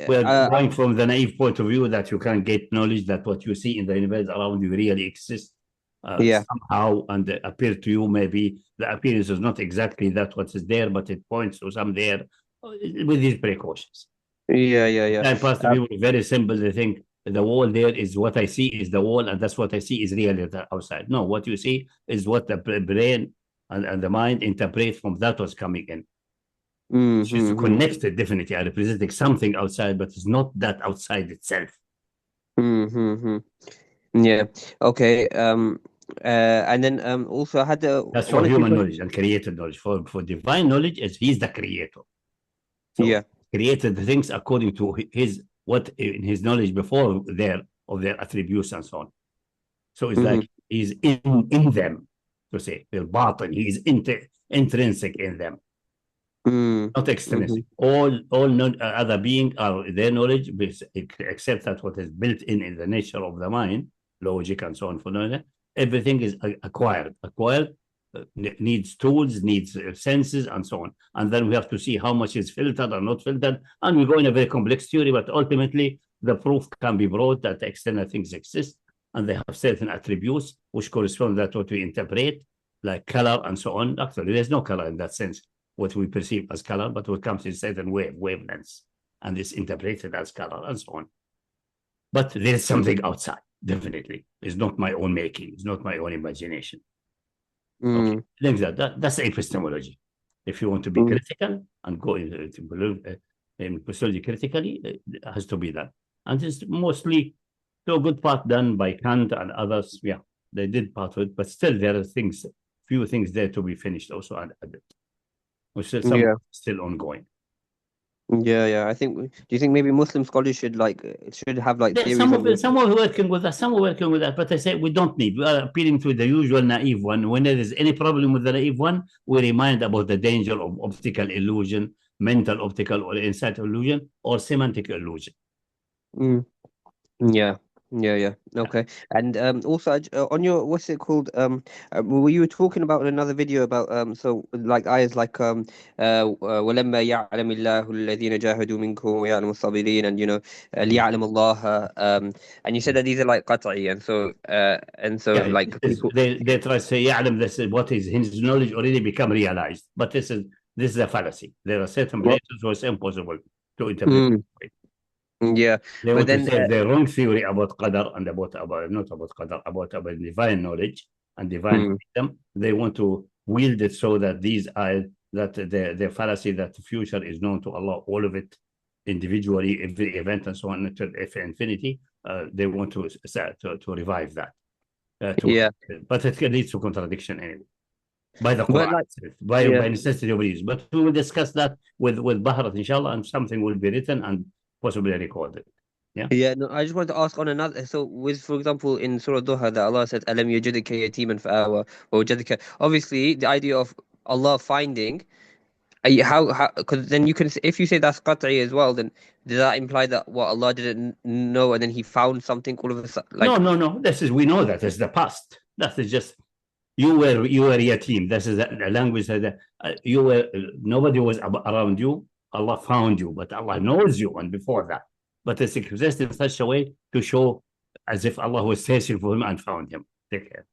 we're going from the naive point of view that you can get knowledge that what you see in the universe around you really exists somehow, and appear to you. Maybe the appearance is not exactly that what is there, but it points to some there with these precautions. Yeah. Time past people very simple. They think the wall there is what I see is the wall, and that's what I see is really the outside. No, what you see is what the brain and the mind interpret from that what's coming in. She's connected, definitely, representing something outside, but it's not that outside itself. Yeah. Okay. And then also I had that's for human knowledge and created knowledge. For divine knowledge, is he's the creator. So created the things according to his what in his knowledge before of their attributes and so on. So it's like he's in them, to say, he is intrinsic in them. not externally. All other beings are their knowledge, except that what is built in the nature of the mind, logic and so on. Everything is acquired. Needs tools, needs senses, and so on. And then we have to see how much is filtered or not filtered. And we go in a very complex theory, but ultimately the proof can be brought that external things exist and they have certain attributes which correspond to what we interpret, like color and so on. Actually, there's no color in that sense, what we perceive as color, but what comes in certain wavelengths and is interpreted as color and so on. But there's something outside, definitely. It's not my own making. It's not my own imagination. Okay. That's epistemology. If you want to be critical and go in Christology critically, it has to be that. And it's mostly to a good part done by Kant and others. Yeah, they did part of it, but still there are few things there to be finished also and added. Which is still ongoing. I think. Do you think maybe Muslim scholars should have theories? Some are working with that, but I say we don't need. We are appealing to the usual naive one. When there is any problem with the naive one, we remind about the danger of optical illusion, mental optical or insight illusion, or semantic illusion. Okay. And also on your what's it called? Were you talking about in another video about so like ayahs like وَلَمَّا يَعْلَمِ اللَّهُ الَّذِينَ جَاهَدُوا مِنكُمْ وَيَعْلَمُ الصَّابِرِينَ, and لِيَعْلَمَ اللَّهَ, and you said that these are like qat'i, and so like they try to say يعلم, this is what is his knowledge already become realized, but this is a fallacy. There are certain places where it's impossible to interpret. They want to say the wrong theory about qadar and about not about qadar, about divine knowledge and divine wisdom. They want to wield it so that these are the fallacy that the future is known to Allah, all of it individually, every event and so on, to infinity. They want to revive that. But it leads to contradiction anyway. By the Quran, by necessity of reason. But we will discuss that with Bahrat, inshallah, and something will be written and possibly recorded. No, I just wanted to ask on another. So, for example, in Surah Duha, that Allah said, "Alam yajidka yatiman fa'awa wa wajadaka." Obviously, the idea of Allah finding, how? Because then you can, if you say that's qat'i as well, then does that imply that what Allah didn't know and then He found something all of a sudden? No. We know that is the past. That is just you were yatim. This is the language that you were. Nobody was around you. Allah found you, but Allah knows you, and before that. But it's expressed in such a way to show as if Allah was searching for him and found him. Take care.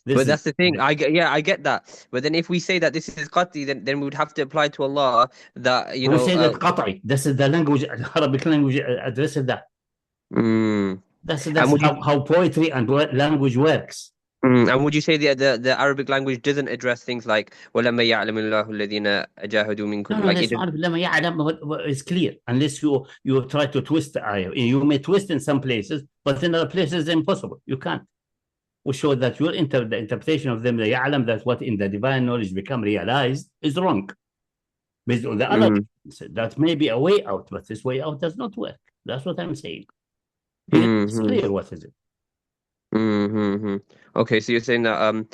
But that's the thing. I get that. But then if we say that this is qat'i, then we would have to apply to Allah that we say that qat'i. This is the language, Arabic language addresses that. That's how poetry and language works. And would you say the Arabic language doesn't address things like وَلَمَّا يَعْلَمِ اللَّهُ الَّذِينَ جَاهَدُوا مِنكُمْ? No, it's clear. Unless you try to twist the ayah. You may twist in some places, but in other places it's impossible. You can't. We show that the interpretation of them, the ya'lam, that what in the divine knowledge become realized, is wrong. Based on the other, that may be a way out, but this way out does not work. That's what I'm saying. It's clear what is it. Okay, so you're saying that no,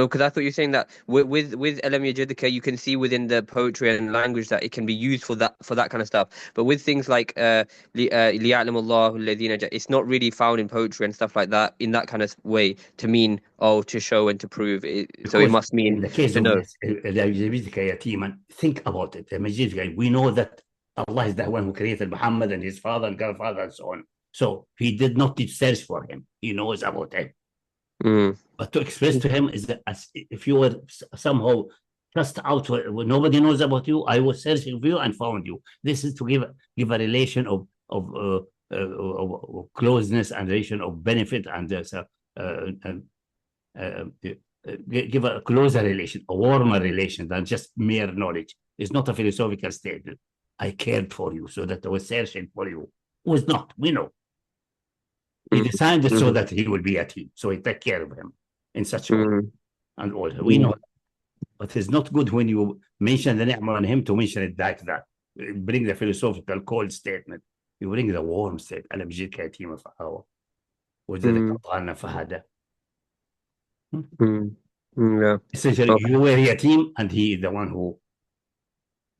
because I thought you were saying that with Alam Yajidka, you can see within the poetry and language that it can be used for that kind of stuff. But with things like لِيَعْلَمَ اللَّهُ الَّذِينَ, it's not really found in poetry and stuff like that in that kind of way to mean to show and to prove it. So it must mean in the case of think about it. We know that Allah is the one who created Muhammad and his father and grandfather and so on. So he did not search for him. He knows about him. But to express to him is that as if you were somehow cast out where nobody knows about you, I was searching for you and found you. This is to give a relation of closeness and relation of benefit and give a closer relation, a warmer relation than just mere knowledge. It's not a philosophical statement. I cared for you so that I was searching for you. It was not. We know. He designed it so that he will be a team, so he take care of him in such a way. And all we know, but it's not good when you mention the ni'mah on him to mention it like that. Bring the philosophical cold statement. You bring the warm statement. أنا بجيك يتيمة فهو وجدك أطعنا فهذا. Essentially, you were a team, and he is the one who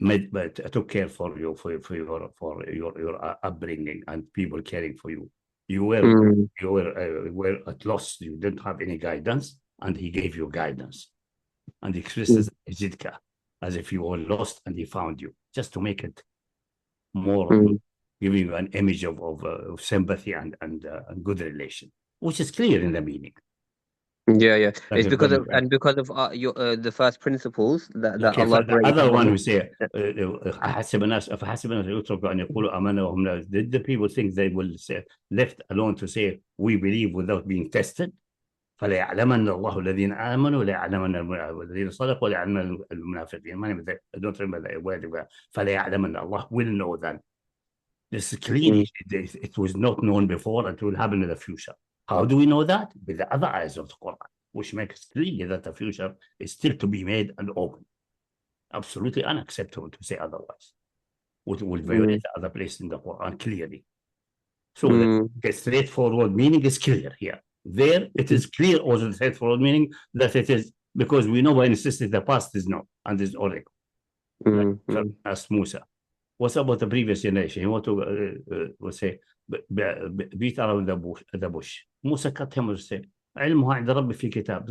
took care for you, for your upbringing and people caring for you. You were at loss. You didn't have any guidance, and he gave you guidance. And he expresses Jidka, as if you were lost and he found you, just to make it more, giving you an image of sympathy and good relation, which is clear in the meaning. Yeah. Like It's because of your the first principles that okay, Allah. The other one who say, did the people think they will say, left alone to say we believe without being tested? فلا يعلمن الله الذين آمنوا ولا يعلمن الذين صدقوا ولا يعلمن المنافقين. I don't remember the word. فلا يعلمن Allah will know that. This is clearly, it was not known before, and it will happen in the future. How do we know that? With the other eyes of the Quran, which makes clear that the future is still to be made and open. Absolutely unacceptable to say otherwise. It will violate the other place in the Quran clearly. So the straightforward meaning is clear here. There, it is clear also the straightforward meaning that it is, because we know by necessity the past is known and is oracle. Ask Musa. What's about the previous generation? He want to say, beat around the bush. Musa cut him and say, علمه عند ربي في كتاب.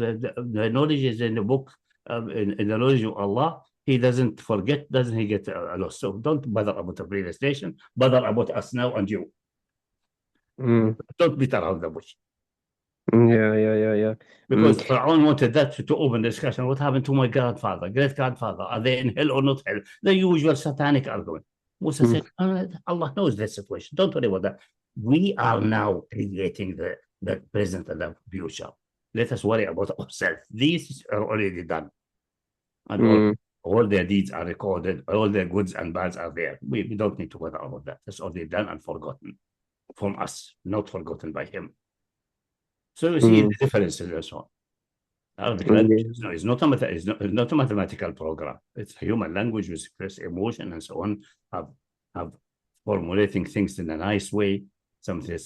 The knowledge is in the book, in the knowledge of Allah. He doesn't forget, doesn't he get lost? So don't bother about the previous nation, bother about us now and you. Don't beat around the bush. Yeah. Because Fir'aun wanted that to open discussion. What happened to my grandfather, great grandfather? Are they in hell or not hell? The usual satanic argument. Musa said, Allah knows the situation. Don't worry about that. We are now creating the present and the future. Let us worry about ourselves. These are already done. And all their deeds are recorded. All their goods and bads are there. We don't need to worry about that. That's already done and forgotten from us, not forgotten by him. So you see the differences and so on. Arabic language is not a mathematical program. It's a human language with express emotion and so on. Have formulating things in a nice way. Something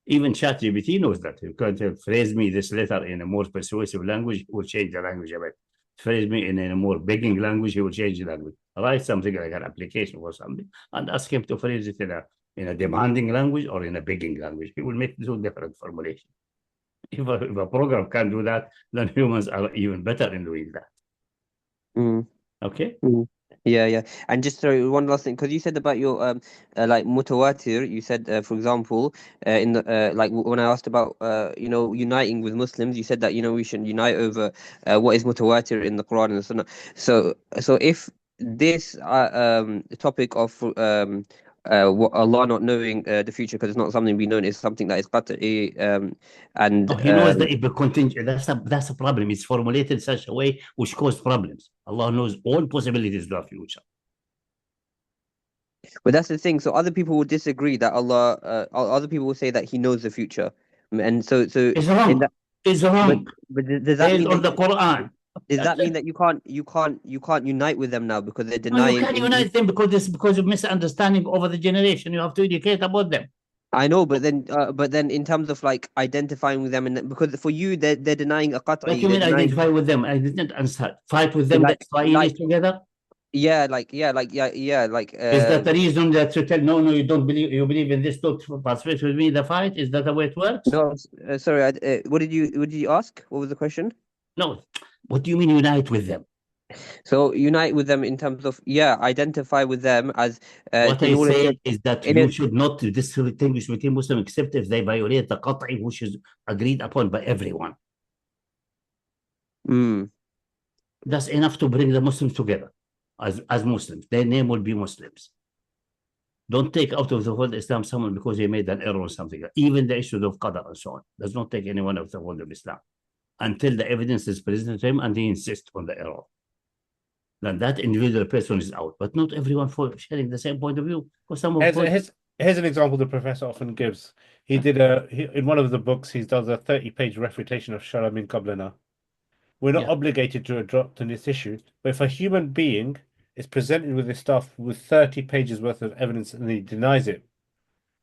even ChatGPT knows that. You can't phrase me this letter in a more persuasive language, it will change the language a bit. Phrase me in a more begging language, he will change the language. Write something like an application or something, and ask him to phrase it in a demanding language or in a begging language. He will make two different formulations. If a program can do that, then humans are even better in doing that. Okay? Yeah. And just one last thing, because you said about your like mutawatir, you said, for example, in the like when I asked about uniting with Muslims, you said that we should unite over what is mutawatir in the Quran and the Sunnah. So if this topic of what Allah not knowing the future, because it's not something we know, is something that is qat'i, and he knows that if the contingent, that's a problem. It's formulated in such a way which causes problems. Allah knows all possibilities of the future. But that's the thing. So other people will disagree that Allah. Other people will say that He knows the future, and so it's wrong. It's wrong. But does that mean on the Quran? Does that mean that you can't unite with them now because they're denying? No, you can't unite them because of misunderstanding over the generation. You have to educate about them. I know, but then in terms of like identifying with them, and because for you they're denying a qat'i. What do you mean identify with them? I didn't answer. Fight with them. That's why together. Yeah. Is that the reason that you tell no, you don't believe, you believe in this, don't participate with me in the fight? Is that the way it works? No, sorry. What did you ask? What was the question? No, what do you mean unite with them? So unite with them in terms of identify with them as. What I say is that you should not distinguish between Muslims except if they violate the qat'i which is agreed upon by everyone. That's enough to bring the Muslims together as Muslims. Their name will be Muslims. Don't take out of the world Islam someone because he made an error or something. Even the issue of qadar and so on does not take anyone out of the world of Islam until the evidence is presented to him and he insists on the error. Then that individual person is out, but not everyone for sharing the same point of view. Here's an example the professor often gives. He did in one of the books, he does a 30-page refutation of Shari'at Man Qablana. We're not obligated to adopt on this issue, but if a human being is presented with this stuff with 30 pages worth of evidence and he denies it,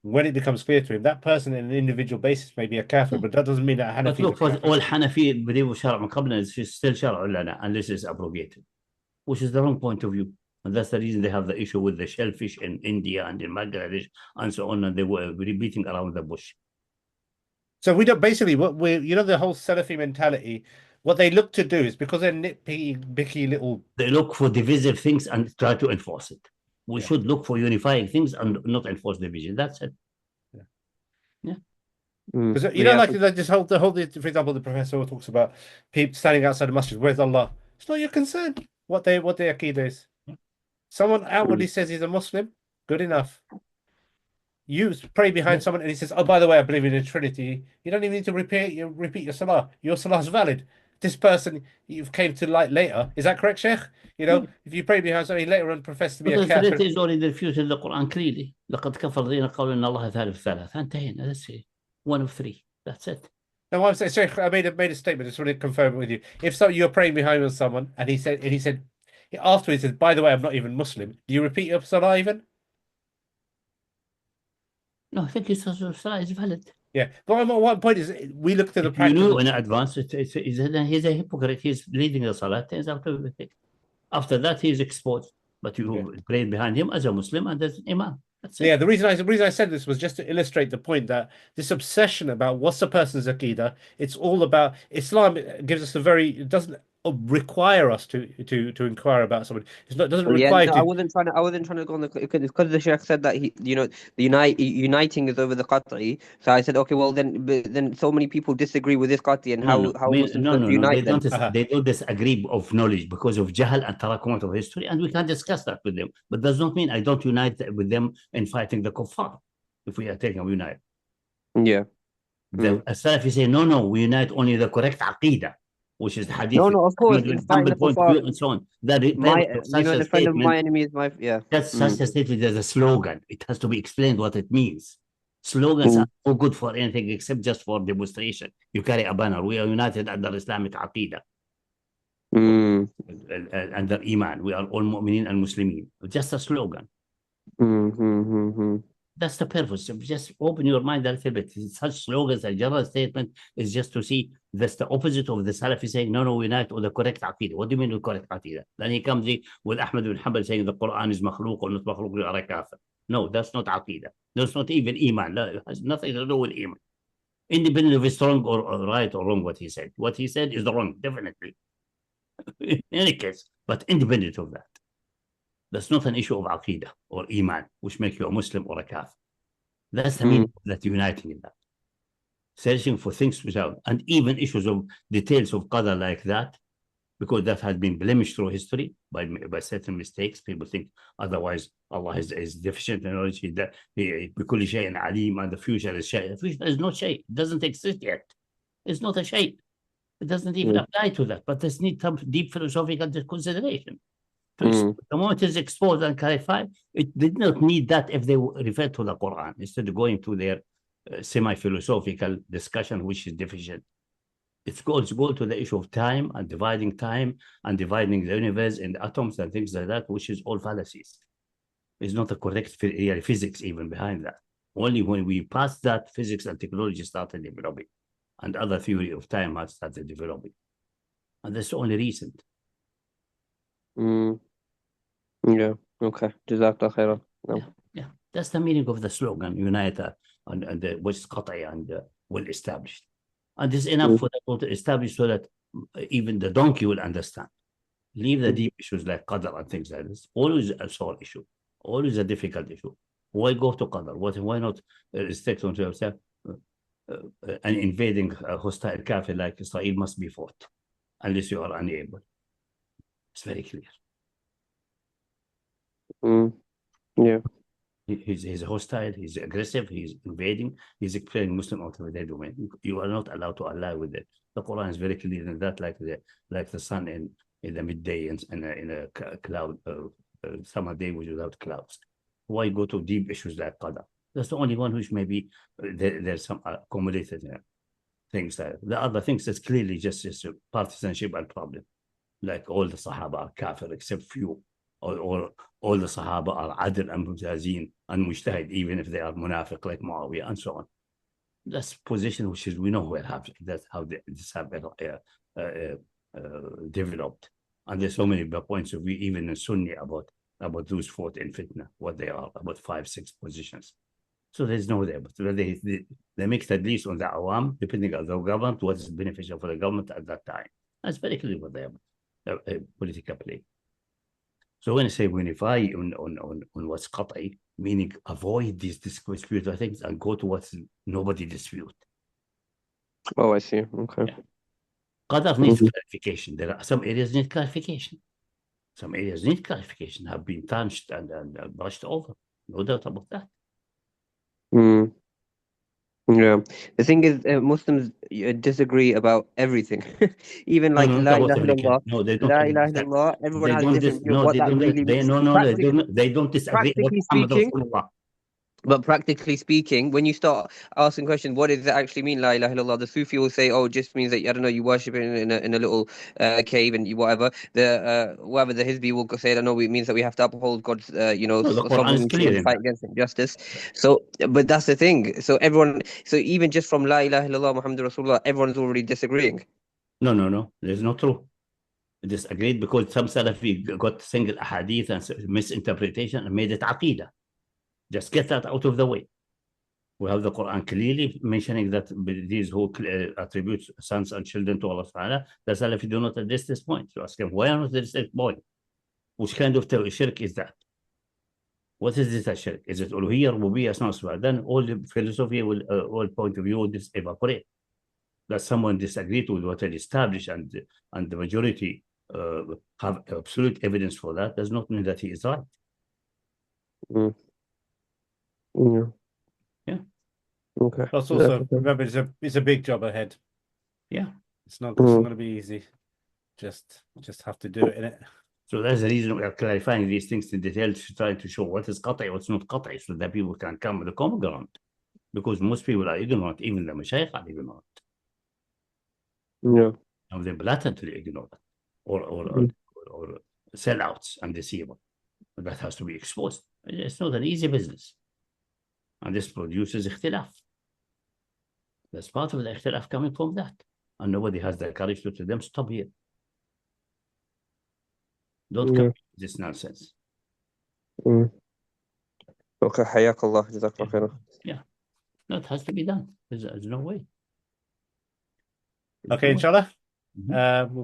when it becomes clear to him, that person on an individual basis may be a kafir, but that doesn't mean that Hanafi. But look, all Hanafi believe Shari'at Man Qablana is still Shari'at Lana unless it's abrogated, which is the wrong point of view. And that's the reason they have the issue with the shellfish in India and in Bangladesh and so on, and they were repeating around the bush. So we don't basically what we the whole Salafi mentality. What they look to do is because they're nitpicky little. They look for divisive things and try to enforce it. We should look for unifying things and not enforce division. That's it. Because Yeah. like this whole for example, the professor talks about people standing outside the masjid. Where's Allah? It's not your concern what their aqidah is. Someone outwardly says he's a Muslim, good enough. You pray behind someone and he says, "Oh, by the way, I believe in the Trinity." You don't even need to repeat your salah. Your salah is valid. This person you've came to light later. Is that correct, Sheikh? If you pray behind somebody later on profess to be a kafir. The is already refuted in the Quran clearly. لقد كفر الذين قالوا إن الله ثالث ثلاثة. انتهينا. That's it. One of three. That's it. No, I'm saying, Sheikh, I made a statement. I just want to confirm it with you. If you're praying behind someone and he said afterwards, he said, "By the way, I'm not even Muslim." Do you repeat your salah even? No, I think his salah is valid. Yeah, but one point is we look to the You practical. know in advance, he's a hypocrite. He's leading the salah. After that, he is exposed. But you prayed behind him as a Muslim and as an imam. That's it. Yeah, the reason I said this was just to illustrate the point that this obsession about what's a person's aqidah, it's all about Islam. Gives us it doesn't require us to inquire about someone. It doesn't require. I wasn't trying to go on because the Sheikh said that the uniting is over the qat'i. So I said, okay, well then so many people disagree with this qat'i and how Muslims unite them. They don't disagree of knowledge because of jahl and tarakumat of history, and we can discuss that with them. But does not mean I don't unite with them in fighting the kuffar. If we are taking a unite, the Salafi say no, we unite only the correct aqidah, which is the hadith. No, of course, and so on. The friend of my enemy is my That's such a statement as a slogan. It has to be explained what it means. Slogans are no good for anything except just for demonstration. You carry a banner. We are united under Islamic aqidah. Under Iman. We are all mu'minin and Muslimin. Just a slogan. That's the purpose. Just open your mind a little bit. Such slogans and general statement is just to see that's the opposite of the Salafi saying, no, we unite with the correct aqidah. What do you mean with correct aqidah? Then he comes with Ahmad bin Hanbal saying the Quran is makhlooq or not makhlooq, you are a kafir. No, that's not aqidah. That's not even iman. It has nothing to do with iman. Independent of it's wrong or right or wrong what he said. What he said is wrong, definitely. In any case, but independent of that. That's not an issue of aqidah or iman, which make you a Muslim or a kafir. That's the meaning that uniting in that. Searching for things without, and even issues of details of qadar like that, because that has been blemished through history by certain mistakes. People think otherwise Allah is deficient in knowledge. Kulli shay'in alim, and the future is shay. The future is not shay. It doesn't exist yet. It's not a shay. It doesn't even apply to that. But this needs some deep philosophical consideration. The moment it's exposed and clarified, it did not need that if they refer to the Quran, instead of going to their semi-philosophical discussion, which is deficient. It's go to the issue of time and dividing the universe into atoms and things like that, which is all fallacies. It's not a correct physics even behind that. Only when we passed that, physics and technology started developing, and other theory of time has started developing. And that's only recent. Yeah, okay. Jazakallah khairan. No. Yeah, that's the meaning of the slogan, unite and which is qat'i and well established. And it's enough for that to establish so that even the donkey will understand. Leave the deep issues like qadar and things like this. Always a sore issue, always a difficult issue. Why go to qadar? Why not restrict onto yourself? And invading a hostile kafir like Israel must be fought unless you are unable. It's very clear. Yeah. He's hostile, he's aggressive, he's invading, he's explaining Muslim authority domain. You are not allowed to ally with it. The Quran is very clear in that, like the sun in the midday and in a cloud, summer day without clouds. Why go to deep issues like qadar? That's the only one which maybe there's some accumulated things there. The other things is clearly just partisanship and problem. Like all the Sahaba are kafir except few. Or all the Sahaba are adil and mujazin and mujtahid, even if they are munafiq like Muawiyah and so on. That's position which is we know where that's how this have developed. And there's so many points of view even in Sunni about about those fought in fitna, what they are, about 5-6 positions. So there's no there, but they make at least on the awam, depending on the government, what is beneficial for the government at that time. That's very clear what they are, political play. So when I say unify on what's qat'i, meaning avoid these disputed things and go to what's nobody dispute. Oh, I see. Okay. Yeah. Qadar needs clarification. There are some areas need clarification. Some areas need clarification, have been tarnished and brushed over. No doubt about that. Mm. Yeah. The thing is, Muslims disagree about everything. Even like No, La not about ilaha everything. illallah, No, they don't. La ilaha illallah, everyone They has don't. different view of No, what they that don't. really They means. no, no, they don't disagree about Practically Muhammad speaking, Rasulullah. but practically speaking, when you start asking questions, what does it actually mean, La ilaha illallah? The Sufi will say, oh, it just means that, I don't know, you worship in a little cave and you whatever. The Hizbi will say, I don't know, it means that we have to uphold God's, No, the Quran is sovereignty clear and in fight that. against injustice. So, but that's the thing. So even just from La ilaha illallah, Muhammad Rasulullah, everyone's already disagreeing. No. There's no true. Disagreed because some Salafi got single hadith and misinterpretation and made it aqidah. Just get that out of the way. We have the Quran clearly mentioning that these who attribute sons and children to Allah Ta'ala, the Salafi do not address this point. You ask them, why not address this point? Which kind of shirk is that? What is this shirk? Is it uluhiyya, rububiyyah, asma? Then all the philosophy will, all point of view will just evaporate. That someone disagreed with what is established and the majority have absolute evidence for that does not mean that he is right. Mm. Yeah. Yeah. Okay. Plus, also remember, it's a big job ahead. Yeah. It's not going to be easy. Just have to do it, innit? So that's the reason we are clarifying these things in detail, trying to show what is qat'i, what's not qat'i, so that people can come with a common ground. Because most people are ignorant, even the mashayikh are ignorant. Yeah. And they're blatantly ignorant or sellouts and deceiver. That has to be exposed. It's not an easy business. And this produces ikhtilaf. That's part of the ikhtilaf coming from that. And nobody has the courage to tell them, stop here. Don't come with this nonsense. Okay, حياك الله, جزاك الله خيرا. Yeah, that has to be done. There's no way. Okay, inshallah. We'll